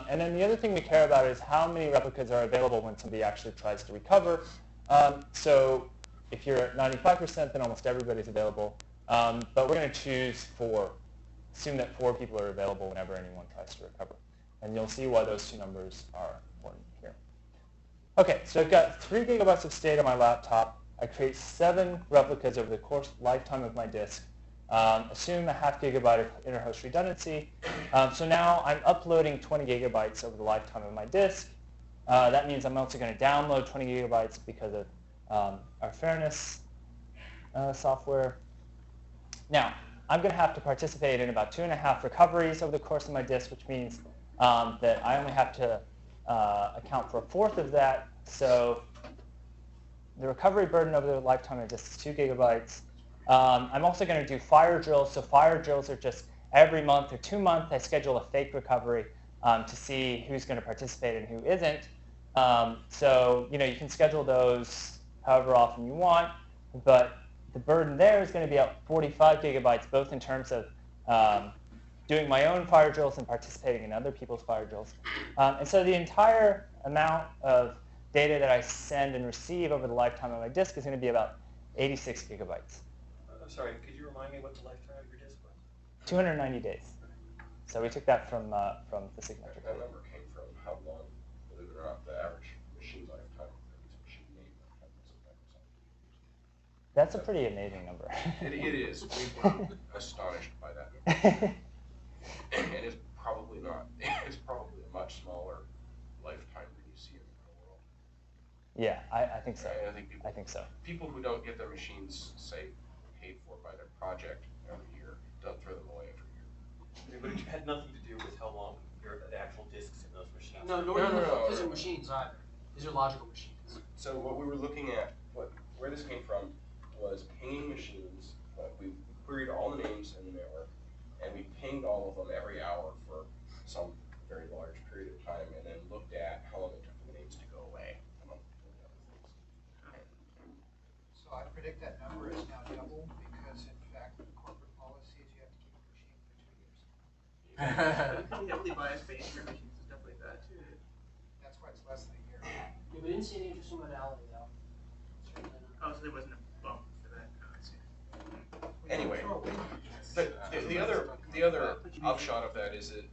And then the other thing we care about is how many replicas are available when somebody actually tries to recover. So if you're at 95%, then almost everybody's available. But we're going to choose 4. Assume that 4 people are available whenever anyone tries to recover. And you'll see why those 2 numbers are important here. Okay, so I've got 3 gigabytes of state on my laptop. I create 7 replicas over the lifetime of my disk. Assume a ½ gigabyte of interhost redundancy. So now I'm uploading 20 gigabytes over the lifetime of my disk. That means I'm also going to download 20 gigabytes because of our fairness software. Now, I'm going to have to participate in about 2.5 recoveries over the course of my disk, which means that I only have to account for 1/4 of that. So the recovery burden over the lifetime of the disk is 2 gigabytes. I'm also going to do fire drills. So fire drills are just every month or 2 months, I schedule a fake recovery to see who's going to participate and who isn't. So you can schedule those however often you want, but the burden there is going to be at 45 gigabytes, both in terms of doing my own fire drills and participating in other people's fire drills. And so the entire amount of data that I send and receive over the lifetime of my disk is going to be about 86 gigabytes. I'm sorry, could you remind me what the lifetime of your disk was? 290 days. So we took that from the Sigmetrics. That number came from how long, believe it or not, the average machine lifetime, machine name lifetime was. That's a pretty amazing number. It is. We were astonished by that number. And it's probably not. It's probably a much smaller lifetime than you see in the real world. Yeah, I think so. I think so. People who don't get their machines, say, paid for by their project every year, don't throw them away every year. But it had nothing to do with how long the actual disks in those machines. No, these are machines either. These are logical machines. So what we were looking at, where this came from, was pinging machines. We queried all the names in the network, and we pinged all of them every hour for some very large period of time, and then looked at how long it took for the names to go away, among other things. So I predict that number Heavily biased Bayesian machines and stuff like that too. That's why it's less than a year. Yeah, we didn't see any interesting modality though. Certainly not. Oh, so there wasn't a bump for that. Oh, I see. Anyway, the other upshot of that is that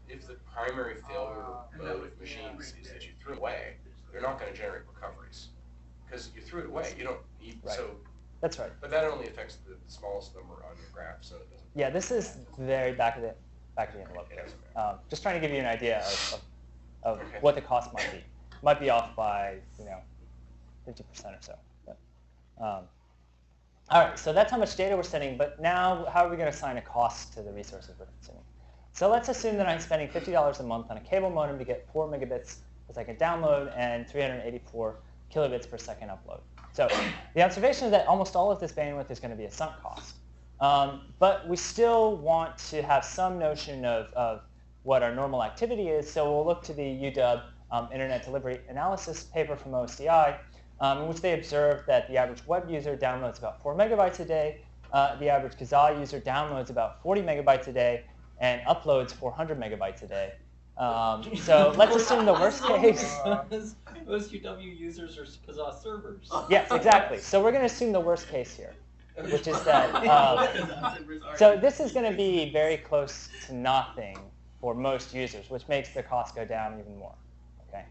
if the primary failure mode of machines is that you threw it away, they're not going to generate recoveries because you threw it away. You don't need so. That's right. But that only affects the smallest number on your graph, so it doesn't. Yeah, this is very back of the envelope. Just trying to give you an idea of what the cost might be. Might be off by 50% or so. But, all right, so that's how much data we're sending. But now, how are we going to assign a cost to the resources we're consuming? So let's assume that I'm spending $50 a month on a cable modem to get 4 megabits per second download and 384 kilobits per second upload. So the observation is that almost all of this bandwidth is going to be a sunk cost. But we still want to have some notion of what our normal activity is. So we'll look to the UW Internet Delivery Analysis paper from OSDI, in which they observed that the average web user downloads about 4 megabytes a day. The average Kazaa user downloads about 40 megabytes a day and uploads 400 megabytes a day. So let's assume the worst case. Most UW users are Kazaa servers. Yes, exactly. So we're going to assume the worst case here, which is that. So this is going to be very close to nothing for most users, which makes the cost go down even more. Okay.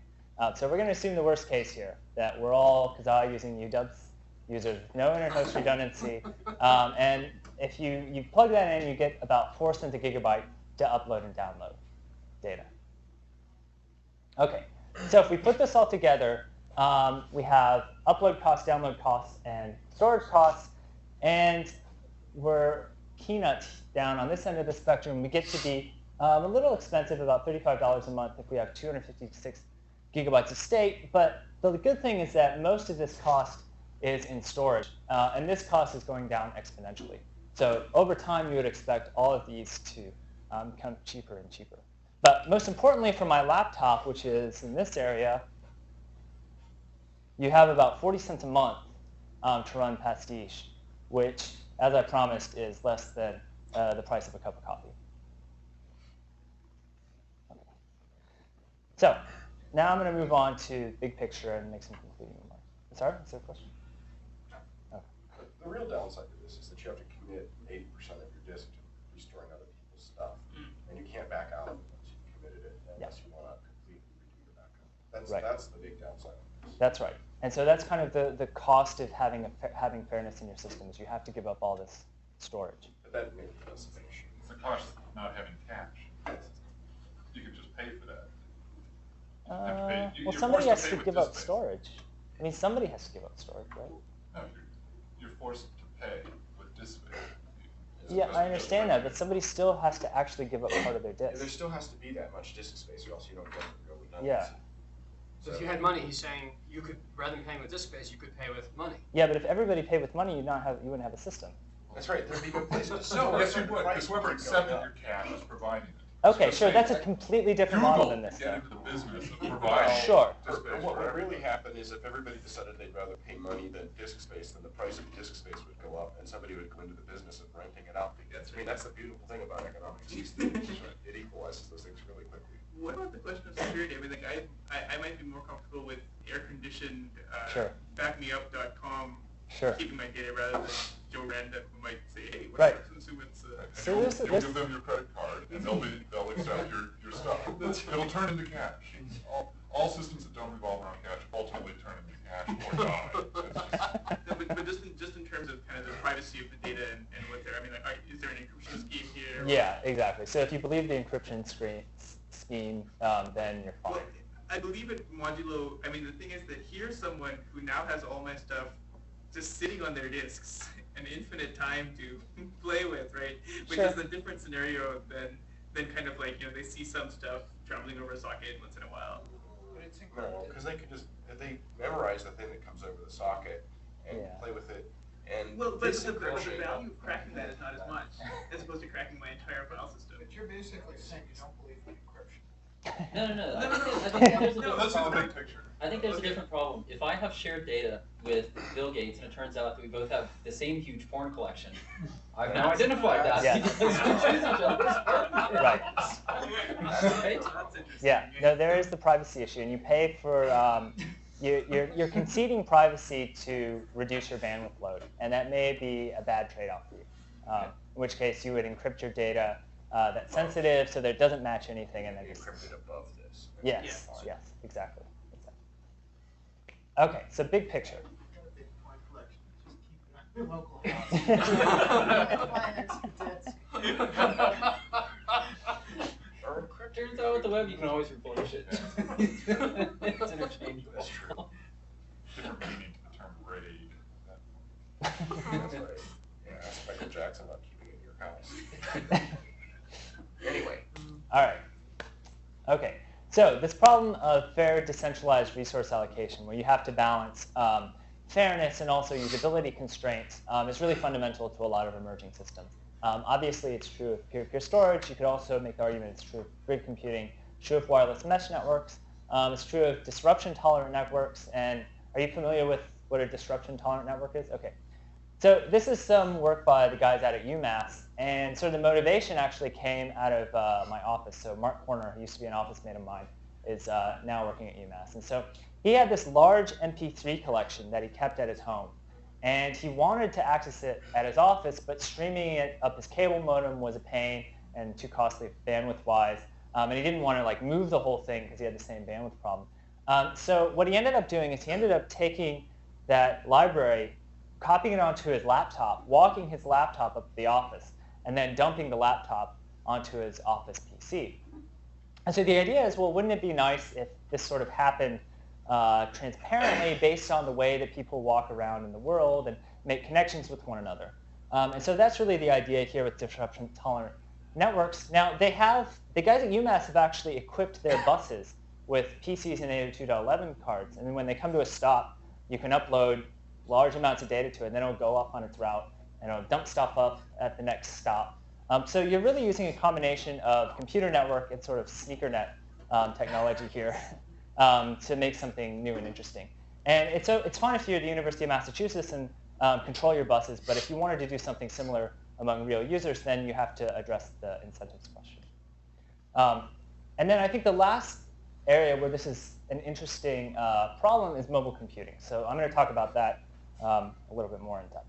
So we're going to assume the worst case here, that we're all Kazaa using UW users with no inter-host redundancy. And if you plug that in, you get about 4 cents a gigabyte to upload and download data. Okay. So if we put this all together, we have upload costs, download costs, and storage costs. And we're peanuts down on this end of the spectrum. We get to be a little expensive, about $35 a month if we have 256 gigabytes of state. But the good thing is that most of this cost is in storage. And this cost is going down exponentially. So over time, you would expect all of these to become cheaper and cheaper. But most importantly, for my laptop, which is in this area, you have about 40 cents a month to run Pastiche, which, as I promised, is less than the price of a cup of coffee. Okay. So now I'm going to move on to big picture and make some concluding remarks. Sorry, is there a question? Okay. The real downside to this is that you have to commit 80% of your disk to restoring other people's stuff, and you can't back out once you've committed it unless you want to completely redo your backup. That's the big downside. That's right. And so that's kind of the cost of having fairness in your system is you have to give up all this storage. But that maybe doesn't finish. It's the cost of not having cache. You can just pay for that. Well, somebody has to give up storage. I mean, somebody has to give up storage, right? No, you're forced to pay with disk space. Yeah, I understand that, but somebody still has to actually give up part of their disk. There still has to be that much disk space, or else you don't get real redundancy. Yeah. So if you had money, he's saying you could, rather than paying with disk space, you could pay with money. Yeah, but if everybody paid with money, you wouldn't have a system. That's right. There'd be no place to No, store. yes, you would, because whoever accepted your cache is providing it. Okay, sure. That's a completely different model than this. Get into the business of providing Sure. disk space. What would really happen is if everybody decided they'd rather pay money than disk space, then the price of disk space would go up, and somebody would go into the business of renting it out. I mean, that's the beautiful thing about economics. It equalizes those things really quickly. What about the question of security? I mean, like I might be more comfortable with air-conditioned backmeup.com keeping my data rather than Joe Random who might say, hey, what about consumers? So you'll give them your credit card, and they'll accept your stuff. It'll turn into cash. All systems that don't revolve around cash ultimately turn into cash or die. But just in terms of kind of the privacy of the data and what they're, I mean, like, is there an encryption scheme here? Yeah, exactly. So if you believe the encryption scheme, then you're fine. Well, I believe it modulo. I mean, the thing is that here's someone who now has all my stuff just sitting on their disks, an infinite time to play with, right? Which is a different scenario than kind of like, they see some stuff traveling over a socket once in a while. But it's incredible, because they could just, they memorize the thing that comes over the socket and play with it. And well, but the value of cracking that is not as much, as opposed to cracking my entire file system. But you're basically saying you don't believe in encryption. No. That's the big picture. I think there's a different problem. If I have shared data with Bill Gates and it turns out that we both have the same huge porn collection, I've now identified that because we choose each other's partners. Right. Right? Yeah, no, there is the privacy issue, and you pay for, you're conceding privacy to reduce your bandwidth load, and that may be a bad trade-off for you, in which case you would encrypt your data that's sensitive so that it doesn't match anything, and then just Encrypted above this. yes, yes, exactly. Okay, so big picture. Got a big point collection. Just keep it on your local house. Turns out with the web you can always replace it. It's interchangeable. That's true. Different meaning to the term raid. That's right. Yeah, ask Michael Jackson about keeping it in your house. Anyway. All right. Okay. So this problem of fair decentralized resource allocation, where you have to balance fairness and also usability constraints, is really fundamental to a lot of emerging systems. Obviously, it's true of peer-to-peer storage. You could also make the argument it's true of grid computing, true of wireless mesh networks. It's true of disruption-tolerant networks. And are you familiar with what a disruption-tolerant network is? Okay. So this is some work by the guys out at UMass. And so the motivation actually came out of my office. So Mark Corner, who used to be an office mate of mine, is now working at UMass. And so he had this large MP3 collection that he kept at his home. And he wanted to access it at his office, but streaming it up his cable modem was a pain and too costly bandwidth-wise. And he didn't want to like move the whole thing because he had the same bandwidth problem. So what he ended up doing is he ended up taking that library, copying it onto his laptop, walking his laptop up to the office, and then dumping the laptop onto his office PC. And so the idea is, well, wouldn't it be nice if this sort of happened transparently based on the way that people walk around in the world and make connections with one another? And so that's really the idea here with disruption-tolerant networks. Now, the guys at UMass have actually equipped their buses with PCs and 802.11 cards. And then when they come to a stop, you can upload large amounts of data to it, and then it'll go off on its route, and it'll dump stuff up at the next stop. So you're really using a combination of computer network and sort of sneaker net technology here to make something new and interesting. And it's fine if you're at the University of Massachusetts and control your buses, but if you wanted to do something similar among real users, then you have to address the incentives question. And then I think the last area where this is an interesting problem is mobile computing. So I'm going to talk about that a little bit more in depth.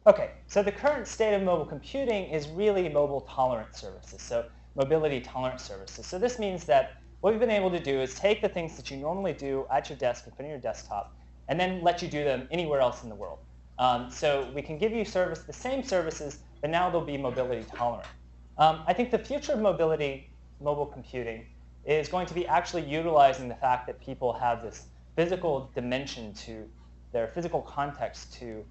Okay, so the current state of mobile computing is really mobile tolerant services, so mobility tolerant services. So this means that what we've been able to do is take the things that you normally do at your desk in front of your desktop and then let you do them anywhere else in the world. So we can give you the same services, but now they'll be mobility tolerant. I think the future of mobile computing is going to be actually utilizing the fact that people have this physical dimension to their physical context to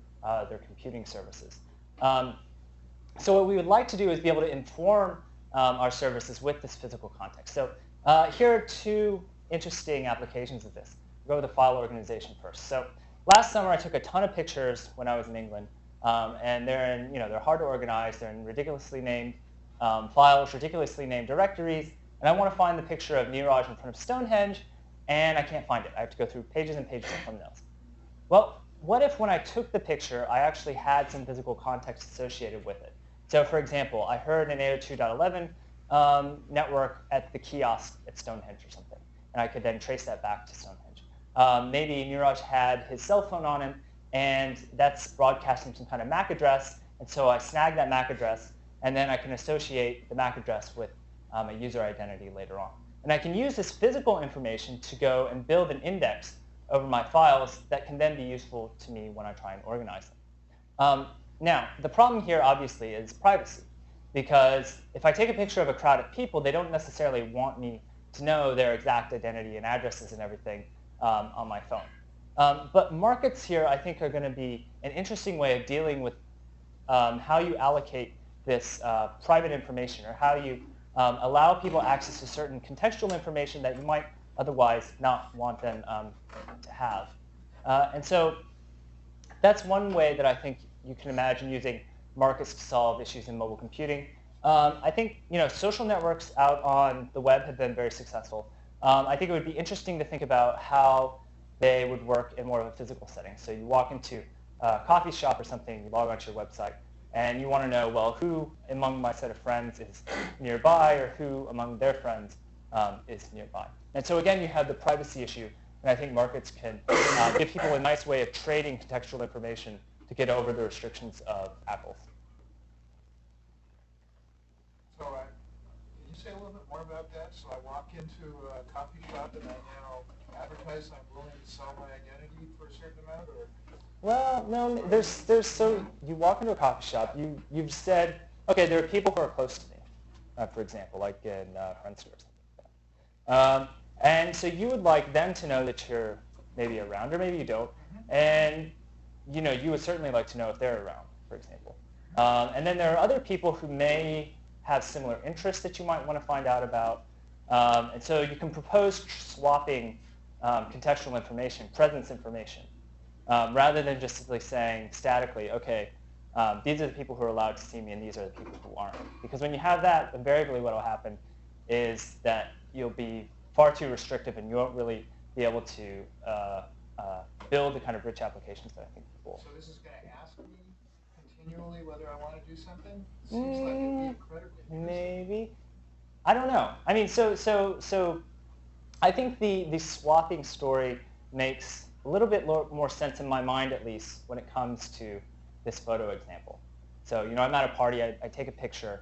their computing services. So what we would like to do is be able to inform our services with this physical context. So here are two interesting applications of this. We'll go with the file organization first. So last summer I took a ton of pictures when I was in England, and they're hard to organize. They're in ridiculously named files, ridiculously named directories, and I want to find the picture of Neeraj in front of Stonehenge, and I can't find it. I have to go through pages and pages of thumbnails. Well, what if when I took the picture, I actually had some physical context associated with it? So for example, I heard an 802.11 network at the kiosk at Stonehenge or something, and I could then trace that back to Stonehenge. Maybe Neeraj had his cell phone on him, and that's broadcasting some kind of MAC address, and so I snag that MAC address, and then I can associate the MAC address with a user identity later on. And I can use this physical information to go and build an index over my files that can then be useful to me when I try and organize them. Now, the problem here, obviously, is privacy. Because if I take a picture of a crowd of people, they don't necessarily want me to know their exact identity and addresses and everything on my phone. But markets here, I think, are going to be an interesting way of dealing with how you allocate this private information, or how you allow people access to certain contextual information that you might otherwise not want them to have. And so that's one way that I think you can imagine using markets to solve issues in mobile computing. I think social networks out on the web have been very successful. I think it would be interesting to think about how they would work in more of a physical setting. So you walk into a coffee shop or something, you log onto your website, and you want to know, well, who among my set of friends is nearby, or who among their friends is nearby. And so again, you have the privacy issue, and I think markets can give people a nice way of trading contextual information to get over the restrictions of apples. So can you say a little bit more about that? So I walk into a coffee shop and I now advertise I'm willing to sell my identity for a certain amount, or? Well, no, so you walk into a coffee shop, you've said, okay, there are people who are close to me, for example, like in Friendster or something like that. And so you would like them to know that you're maybe around, or maybe you don't. And you would certainly like to know if they're around, for example. And then there are other people who may have similar interests that you might want to find out about. And so you can propose swapping contextual information, presence information, rather than just simply saying statically, okay, these are the people who are allowed to see me and these are the people who aren't. Because when you have that, invariably what will happen is that you'll be far too restrictive and you won't really be able to build the kind of rich applications that I think people. So this is going to ask me continually whether I want to do something? Seems like it'd be incredibly interesting. Maybe. I don't know. I mean, so I think the swapping story makes a little bit more sense in my mind, at least, when it comes to this photo example. So, I'm at a party, I take a picture.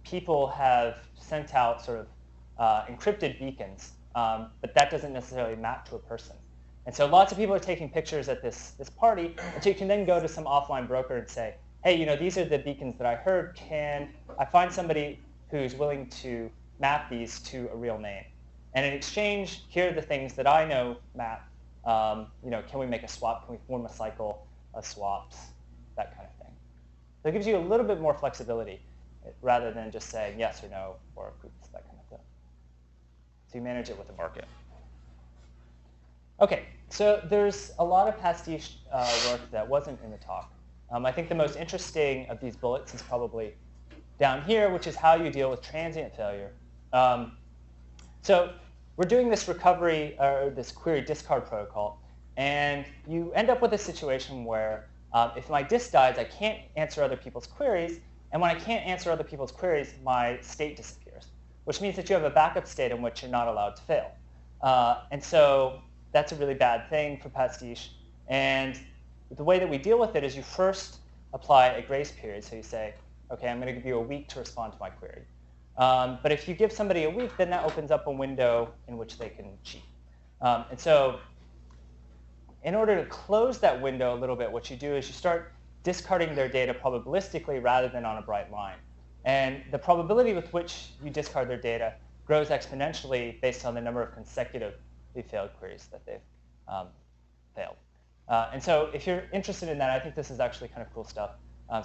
People have sent out sort of encrypted beacons, but that doesn't necessarily map to a person. And so lots of people are taking pictures at this party, and so you can then go to some offline broker and say, hey, these are the beacons that I heard. Can I find somebody who's willing to map these to a real name? And in exchange, here are the things that I know map. Can we make a swap? Can we form a cycle of swaps? That kind of thing. So it gives you a little bit more flexibility rather than just saying yes or no or oops, that kind of thing. So you manage it with the market. Okay, so there's a lot of pastiche work that wasn't in the talk. I think the most interesting of these bullets is probably down here, which is how you deal with transient failure. So we're doing this recovery, or this query discard protocol, and you end up with a situation where if my disk dies, I can't answer other people's queries, and when I can't answer other people's queries, my state disappears, which means that you have a backup state in which you're not allowed to fail. And so that's a really bad thing for pastiche. And the way that we deal with it is you first apply a grace period. So you say, OK, I'm going to give you a week to respond to my query. But if you give somebody a week, then that opens up a window in which they can cheat. And so in order to close that window a little bit, what you do is you start discarding their data probabilistically rather than on a bright line. And the probability with which you discard their data grows exponentially based on the number of consecutively failed queries that they've failed. And so if you're interested in that, I think this is actually kind of cool stuff.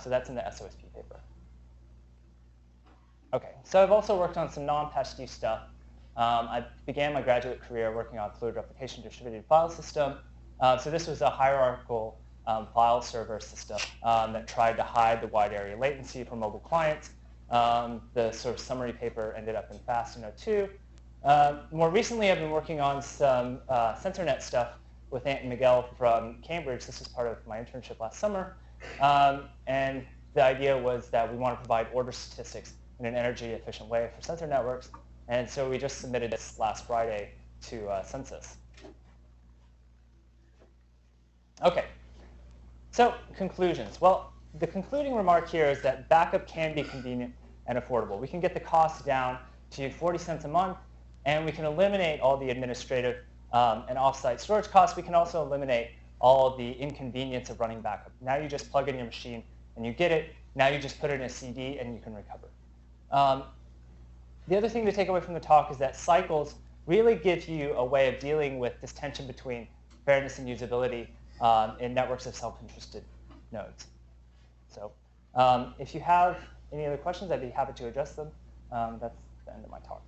So that's in the SOSP paper. OK, so I've also worked on some non-pastiche stuff. I began my graduate career working on fluid replication distributed file system. So this was a hierarchical file server system that tried to hide the wide area latency for mobile clients. The sort of summary paper ended up in FAST in 2002. More recently, I've been working on some SensorNet stuff with Ant and Miguel from Cambridge. This was part of my internship last summer. And the idea was that we want to provide order statistics in an energy-efficient way for sensor networks. And so we just submitted this last Friday to Census. OK, so conclusions. Well, the concluding remark here is that backup can be convenient and affordable. We can get the cost down to 40 cents a month, and we can eliminate all the administrative and off-site storage costs. We can also eliminate all the inconvenience of running backup. Now you just plug in your machine, and you get it. Now you just put it in a CD, and you can recover. The other thing to take away from the talk is that cycles really give you a way of dealing with this tension between fairness and usability in networks of self-interested nodes. So if you have any other questions, I'd be happy to address them. That's the end of my talk.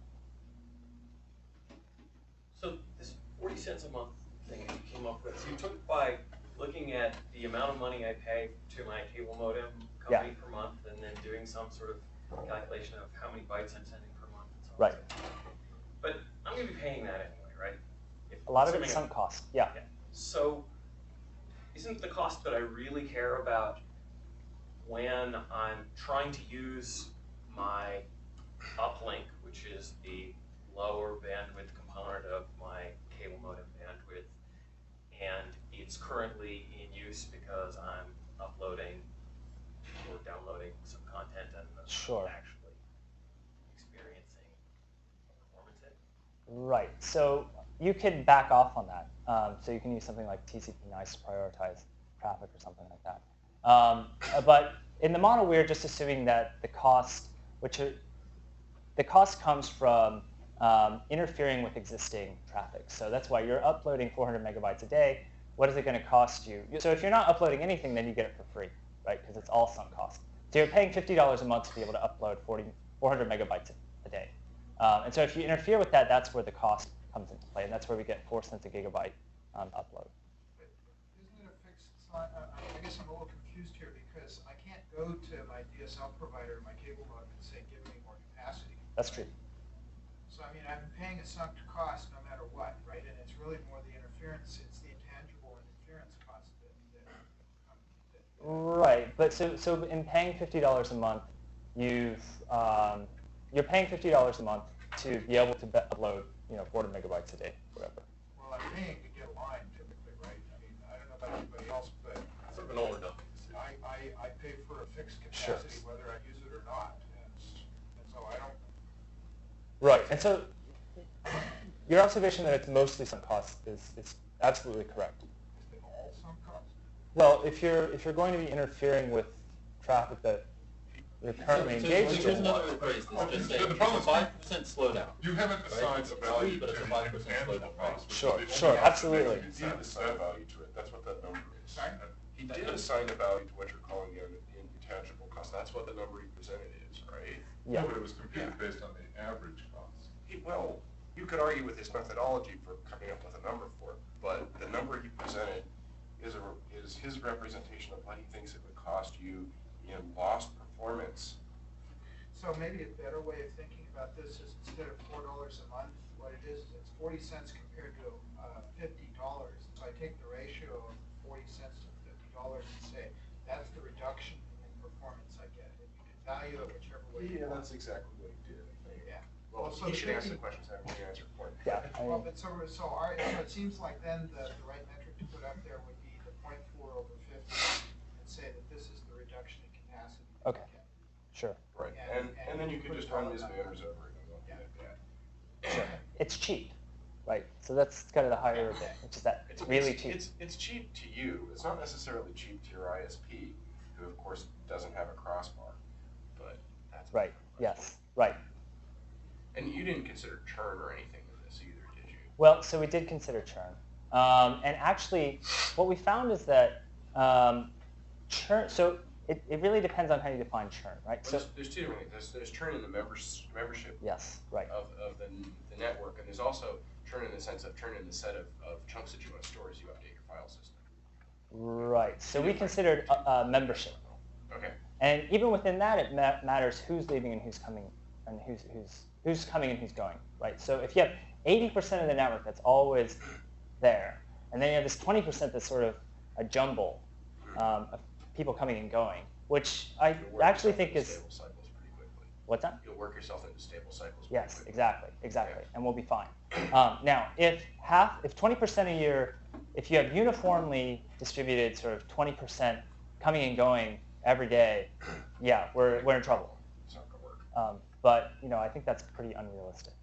So this 40 cents a month thing that you came up with, so you took it by looking at the amount of money I pay to my cable modem company per month, and then doing some sort of calculation of how many bytes I'm sending per month. And so on. Right. But I'm I'm going to be paying that anyway, right? A lot of it's sunk cost. Yeah. So isn't the cost that I really care about when I'm trying to use my uplink, which is the lower bandwidth component of my cable modem bandwidth, and it's currently in use because I'm uploading or downloading some content and I'm actually experiencing performance hit? Right. So you could back off on that. So you can use something like TCP nice to prioritize traffic or something like that. But in the model, we're just assuming that the cost, the cost comes from interfering with existing traffic. So that's why you're uploading 400 megabytes a day. What is it going to cost you? So if you're not uploading anything, then you get it for free, right? Because it's all sunk cost. So you're paying $50 a month to be able to upload 400 megabytes a day. And so if you interfere with that, that's where the cost comes into play, and that's where we get 4 cents a gigabyte upload. But isn't it a fixed? I guess I'm a little confused here because I can't go to my DSL provider, my cable modem, and say, give me more capacity. That's true. So I mean, I'm paying a sunk cost no matter what, right? And it's really more the interference. It's the intangible interference cost Right, but so in paying $50 a month, you're paying $50 a month to be able to upload 400 megabytes a day, whatever. Well, I'm paying to get a line typically, right? I mean, I don't know about anybody else, but sort of an older dump. I pay for a fixed capacity whether I use it or not, and so I don't. Right, and so your observation that it's mostly sunk cost is absolutely correct. Is it all sunk cost? Well, if you're going to be interfering with traffic that you're currently engaged Here's in. another way to phrase this. Just say it's a 5% slowdown. You haven't assigned a value but it's a to 5% the intangible slowdown. cost. which Sure, is the sure, only absolutely. observation He did assign a value to it. That's what that number is. He did assign a value to what you're calling the intangible cost. That's what the number he presented is, right? Yeah. No, but it was computed based on the average cost. Well, you could argue with his methodology for coming up with a number for it, but the number he presented is his representation of what he thinks it would cost you in lost performance. So maybe a better way of thinking about this is instead of $4 a month, what it is it's 40 cents compared to $50. So I take the ratio of 40 cents to $50 and say that's the reduction in performance I get. And you can value it whichever way you want. That's exactly what he did, I think. Yeah. Well, So he the should ask 50 the questions and we answer for him. Yeah. Well, but so it seems like then the right metric to put up there would be the 0.4 over 50 and say that this is the reduction in capacity. that Okay. you get. Sure. Right, and then you could just run Ms. Manners over it and go, yeah. Sure. It's cheap, right? So that's kind of the higher of it, which is that it's really cheap. It's cheap to you. It's not necessarily cheap to your ISP, who of course doesn't have a crossbar, but that's Right. Yes. Right. And you didn't consider churn or anything in this either, did you? Well, so we did consider churn, and actually, what we found is that churn. So it really depends on how you define churn, right? Well, So there's two different things. There's churn in the membership yes, right. of the network, and there's also churn in the sense of churn in the set of chunks that you want to store as you update your file system. Right. So we considered membership, Okay. and even within that, it matters who's leaving and who's coming, and who's coming and who's going, right? So if you have 80% of the network that's always there, and then you have this 20% that's sort of a jumble of people coming and going, which I actually think is stable cycles pretty quickly. What's that? You'll work yourself into stable cycles. pretty Yes, quickly. exactly, Yeah. and we'll be fine. Now, if 20% of if you have uniformly distributed sort of 20% coming and going every day, yeah, we're in trouble. It's not gonna work. But I think that's pretty unrealistic.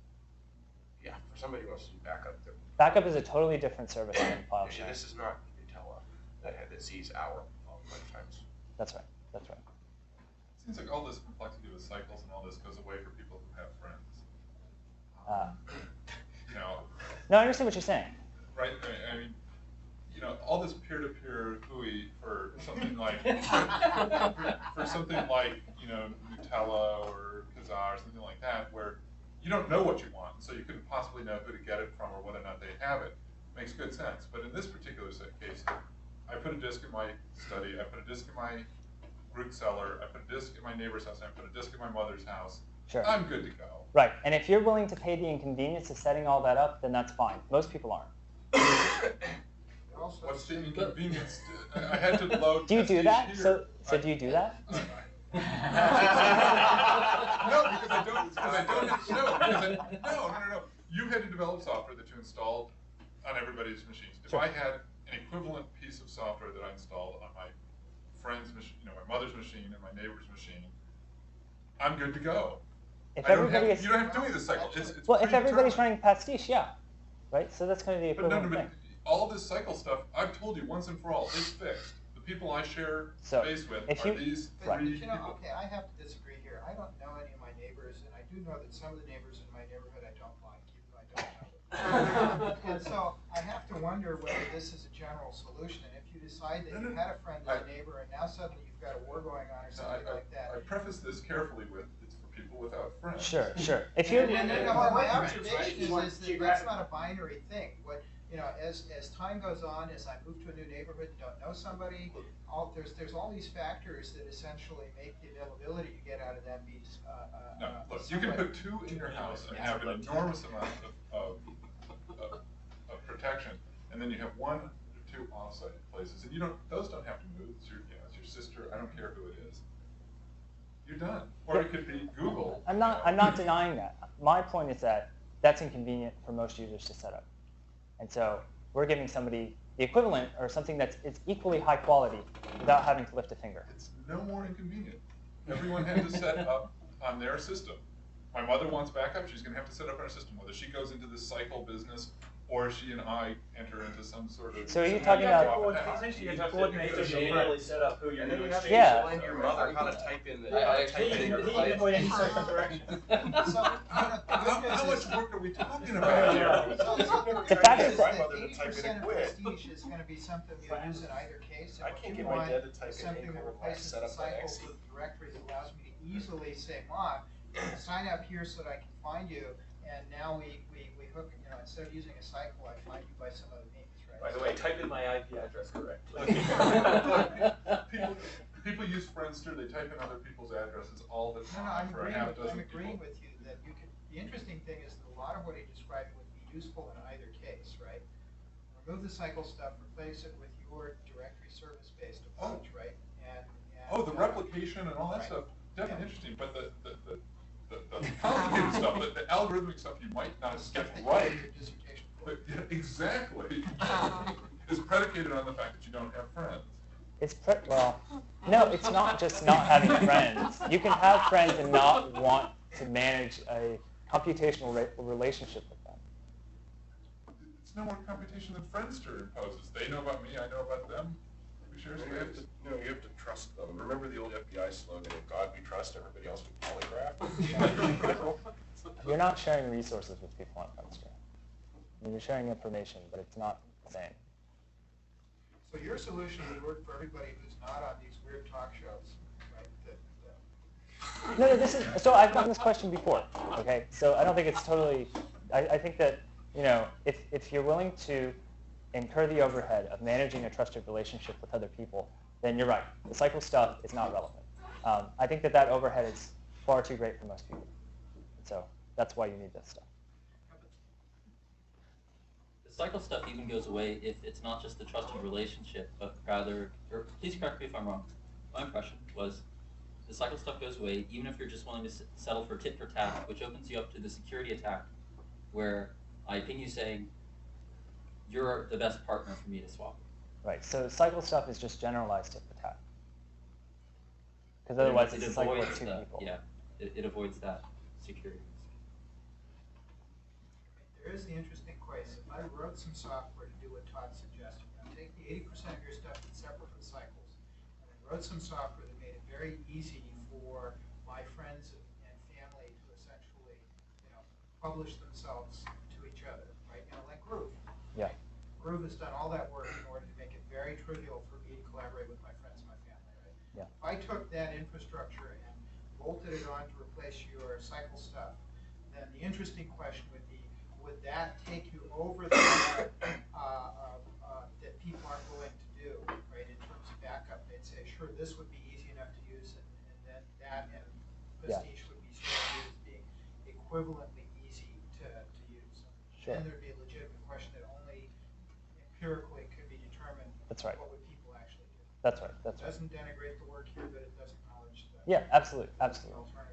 Yeah, for somebody who wants to do backup, Backup is a totally different service than file yeah, sharing. this is not Nutella that sees our lifetimes. That's right. That's right. It seems like all this complexity with cycles and all this goes away for people who have friends. No, I understand what you're saying. Right? I mean, all this peer-to-peer hooey for something like Nutella or Kazaa or something like that, where you don't know what you want, so you couldn't possibly know who to get it from or whether or not they have it. Makes good sense. But in this particular case, I put a disk in my study, I put a disk in my root cellar, I put a disk in my neighbor's house, and I put a disk in my mother's house. Sure. I'm good to go. Right, and if you're willing to pay the inconvenience of setting all that up, then that's fine. Most people aren't. What's the inconvenience? I had to load. Do you do that? Here. So do you do that? No, because I don't. No. You had to develop software that you installed on everybody's machines. If Sure. I had an equivalent piece of software that I installed on my friend's machine, my mother's machine and my neighbor's machine, I'm good to go. If you don't everybody have to do this cycle. It's well, if everybody's predetermined. running Pastiche, yeah, right. So that's kind of the But equivalent thing. all this cycle stuff, I've told you once and for all, it's fixed. The people I share So, space with if are you- these But three you know, people. okay, I have to disagree here. I don't know any of my neighbors, and I do know that some of the neighbors in my neighborhood I don't like, even though I don't know them. And so I have to wonder whether this is a general solution. And if you decide that you had a friend as a neighbor, and now suddenly you've got a war going on or something like that. I preface this carefully with, it's for people without friends. Sure. If you're My observation is that that's not a binary thing. What as time goes on, as I move to a new neighborhood, don't know somebody, there's all these factors that essentially make the availability you get out of them be. No, look, you can put two in your house and have an enormous amount of protection, and then you have one or two off-site places, and those don't have to move. It's your sister. I don't care who it is. You're done. Or it could be Google. I'm not denying that. My point is that that's inconvenient for most users to set up. And so we're giving somebody the equivalent or something that's equally high quality without having to lift a finger. It's no more inconvenient. Everyone had to set up on their system. My mother wants backup. She's going to have to set up on her system, whether she goes into this cycle business or she and I enter into some sort of. So are you talking about? Essentially, you have to manually set up who you're going to exchange. Yeah. Explain to your mother how to type in the. Yeah, How much work are we talking about here? The fact is that My mother to type in 80% a of quit. Prestige is going to be something you'll use in either case. And I what can't you get my want dad to type is in something that income replaces set the up by cycles Xe. with the directory that allows me to easily say, Mom, sign up here so that I can find you. And now we hook, instead of using a cycle, I find you by some other means, right? By the way, type in my IP address correctly. People use Friendster. They type in other people's addresses all the No, time for a half dozen I'm agreeing people. with you that you could. The interesting thing is that a lot of what he described would be useful in either case, right? Remove the cycle stuff, replace it with your directory service-based approach, right? And The replication and all that Right. stuff, definitely interesting. But the complicated stuff, the algorithmic stuff, you might not get right. Dissertation. But exactly, is predicated on the fact that you don't have friends. No, it's not just not having friends. You can have friends and not want to manage a computational relationship with them. It's no more computation than Friendster imposes. They know about me, I know about them. We share space. You have to trust them. Remember the old FBI slogan, "In God we trust, everybody else we polygraph"? You're not sharing resources with people on Friendster. I mean, you're sharing information, but it's not the same. So your solution would work for everybody who's not on these weird talk shows, right? No, this is, so I've gotten this question before, okay? So I don't think it's totally, I think that, if you're willing to incur the overhead of managing a trusted relationship with other people, then you're right. The cycle stuff is not relevant. I think that overhead is far too great for most people. So that's why you need this stuff. The cycle stuff even goes away if it's not just the trusted relationship, but rather, or please correct me if I'm wrong, my impression was the cycle stuff goes away even if you're just willing to settle for tit-for-tat, which opens you up to the security attack where I ping you saying, you're the best partner for me to swap with. Right, so cycle stuff is just generalized tit-for-tat. Because otherwise it's a cycle with two people. Yeah, it avoids that security risk. There is the interesting question. If I wrote some software to do what Todd suggested, take the 80% of your stuff that's separate from cycles, and I wrote some software that made it very easy for my friends and family to essentially, publish themselves to each other, right? Like Groove. Yeah. Groove has done all that work in order to make it very trivial for me to collaborate with my friends and my family, right? Yeah. If I took that infrastructure and bolted it on to replace your cycle stuff, then the interesting question would be, would that take you over the that people aren't willing to do, right, in terms of backup? They'd say, sure, this would be easy enough to use, and then that and Pastiche would be sort of used equivalently easy to use. Sure. Then there'd be a legitimate question that only empirically could be determined. That's right. What would people actually do? That's right. That's It right. doesn't denigrate the work here, but it does acknowledge that. Yeah, absolutely, absolutely. Alternative.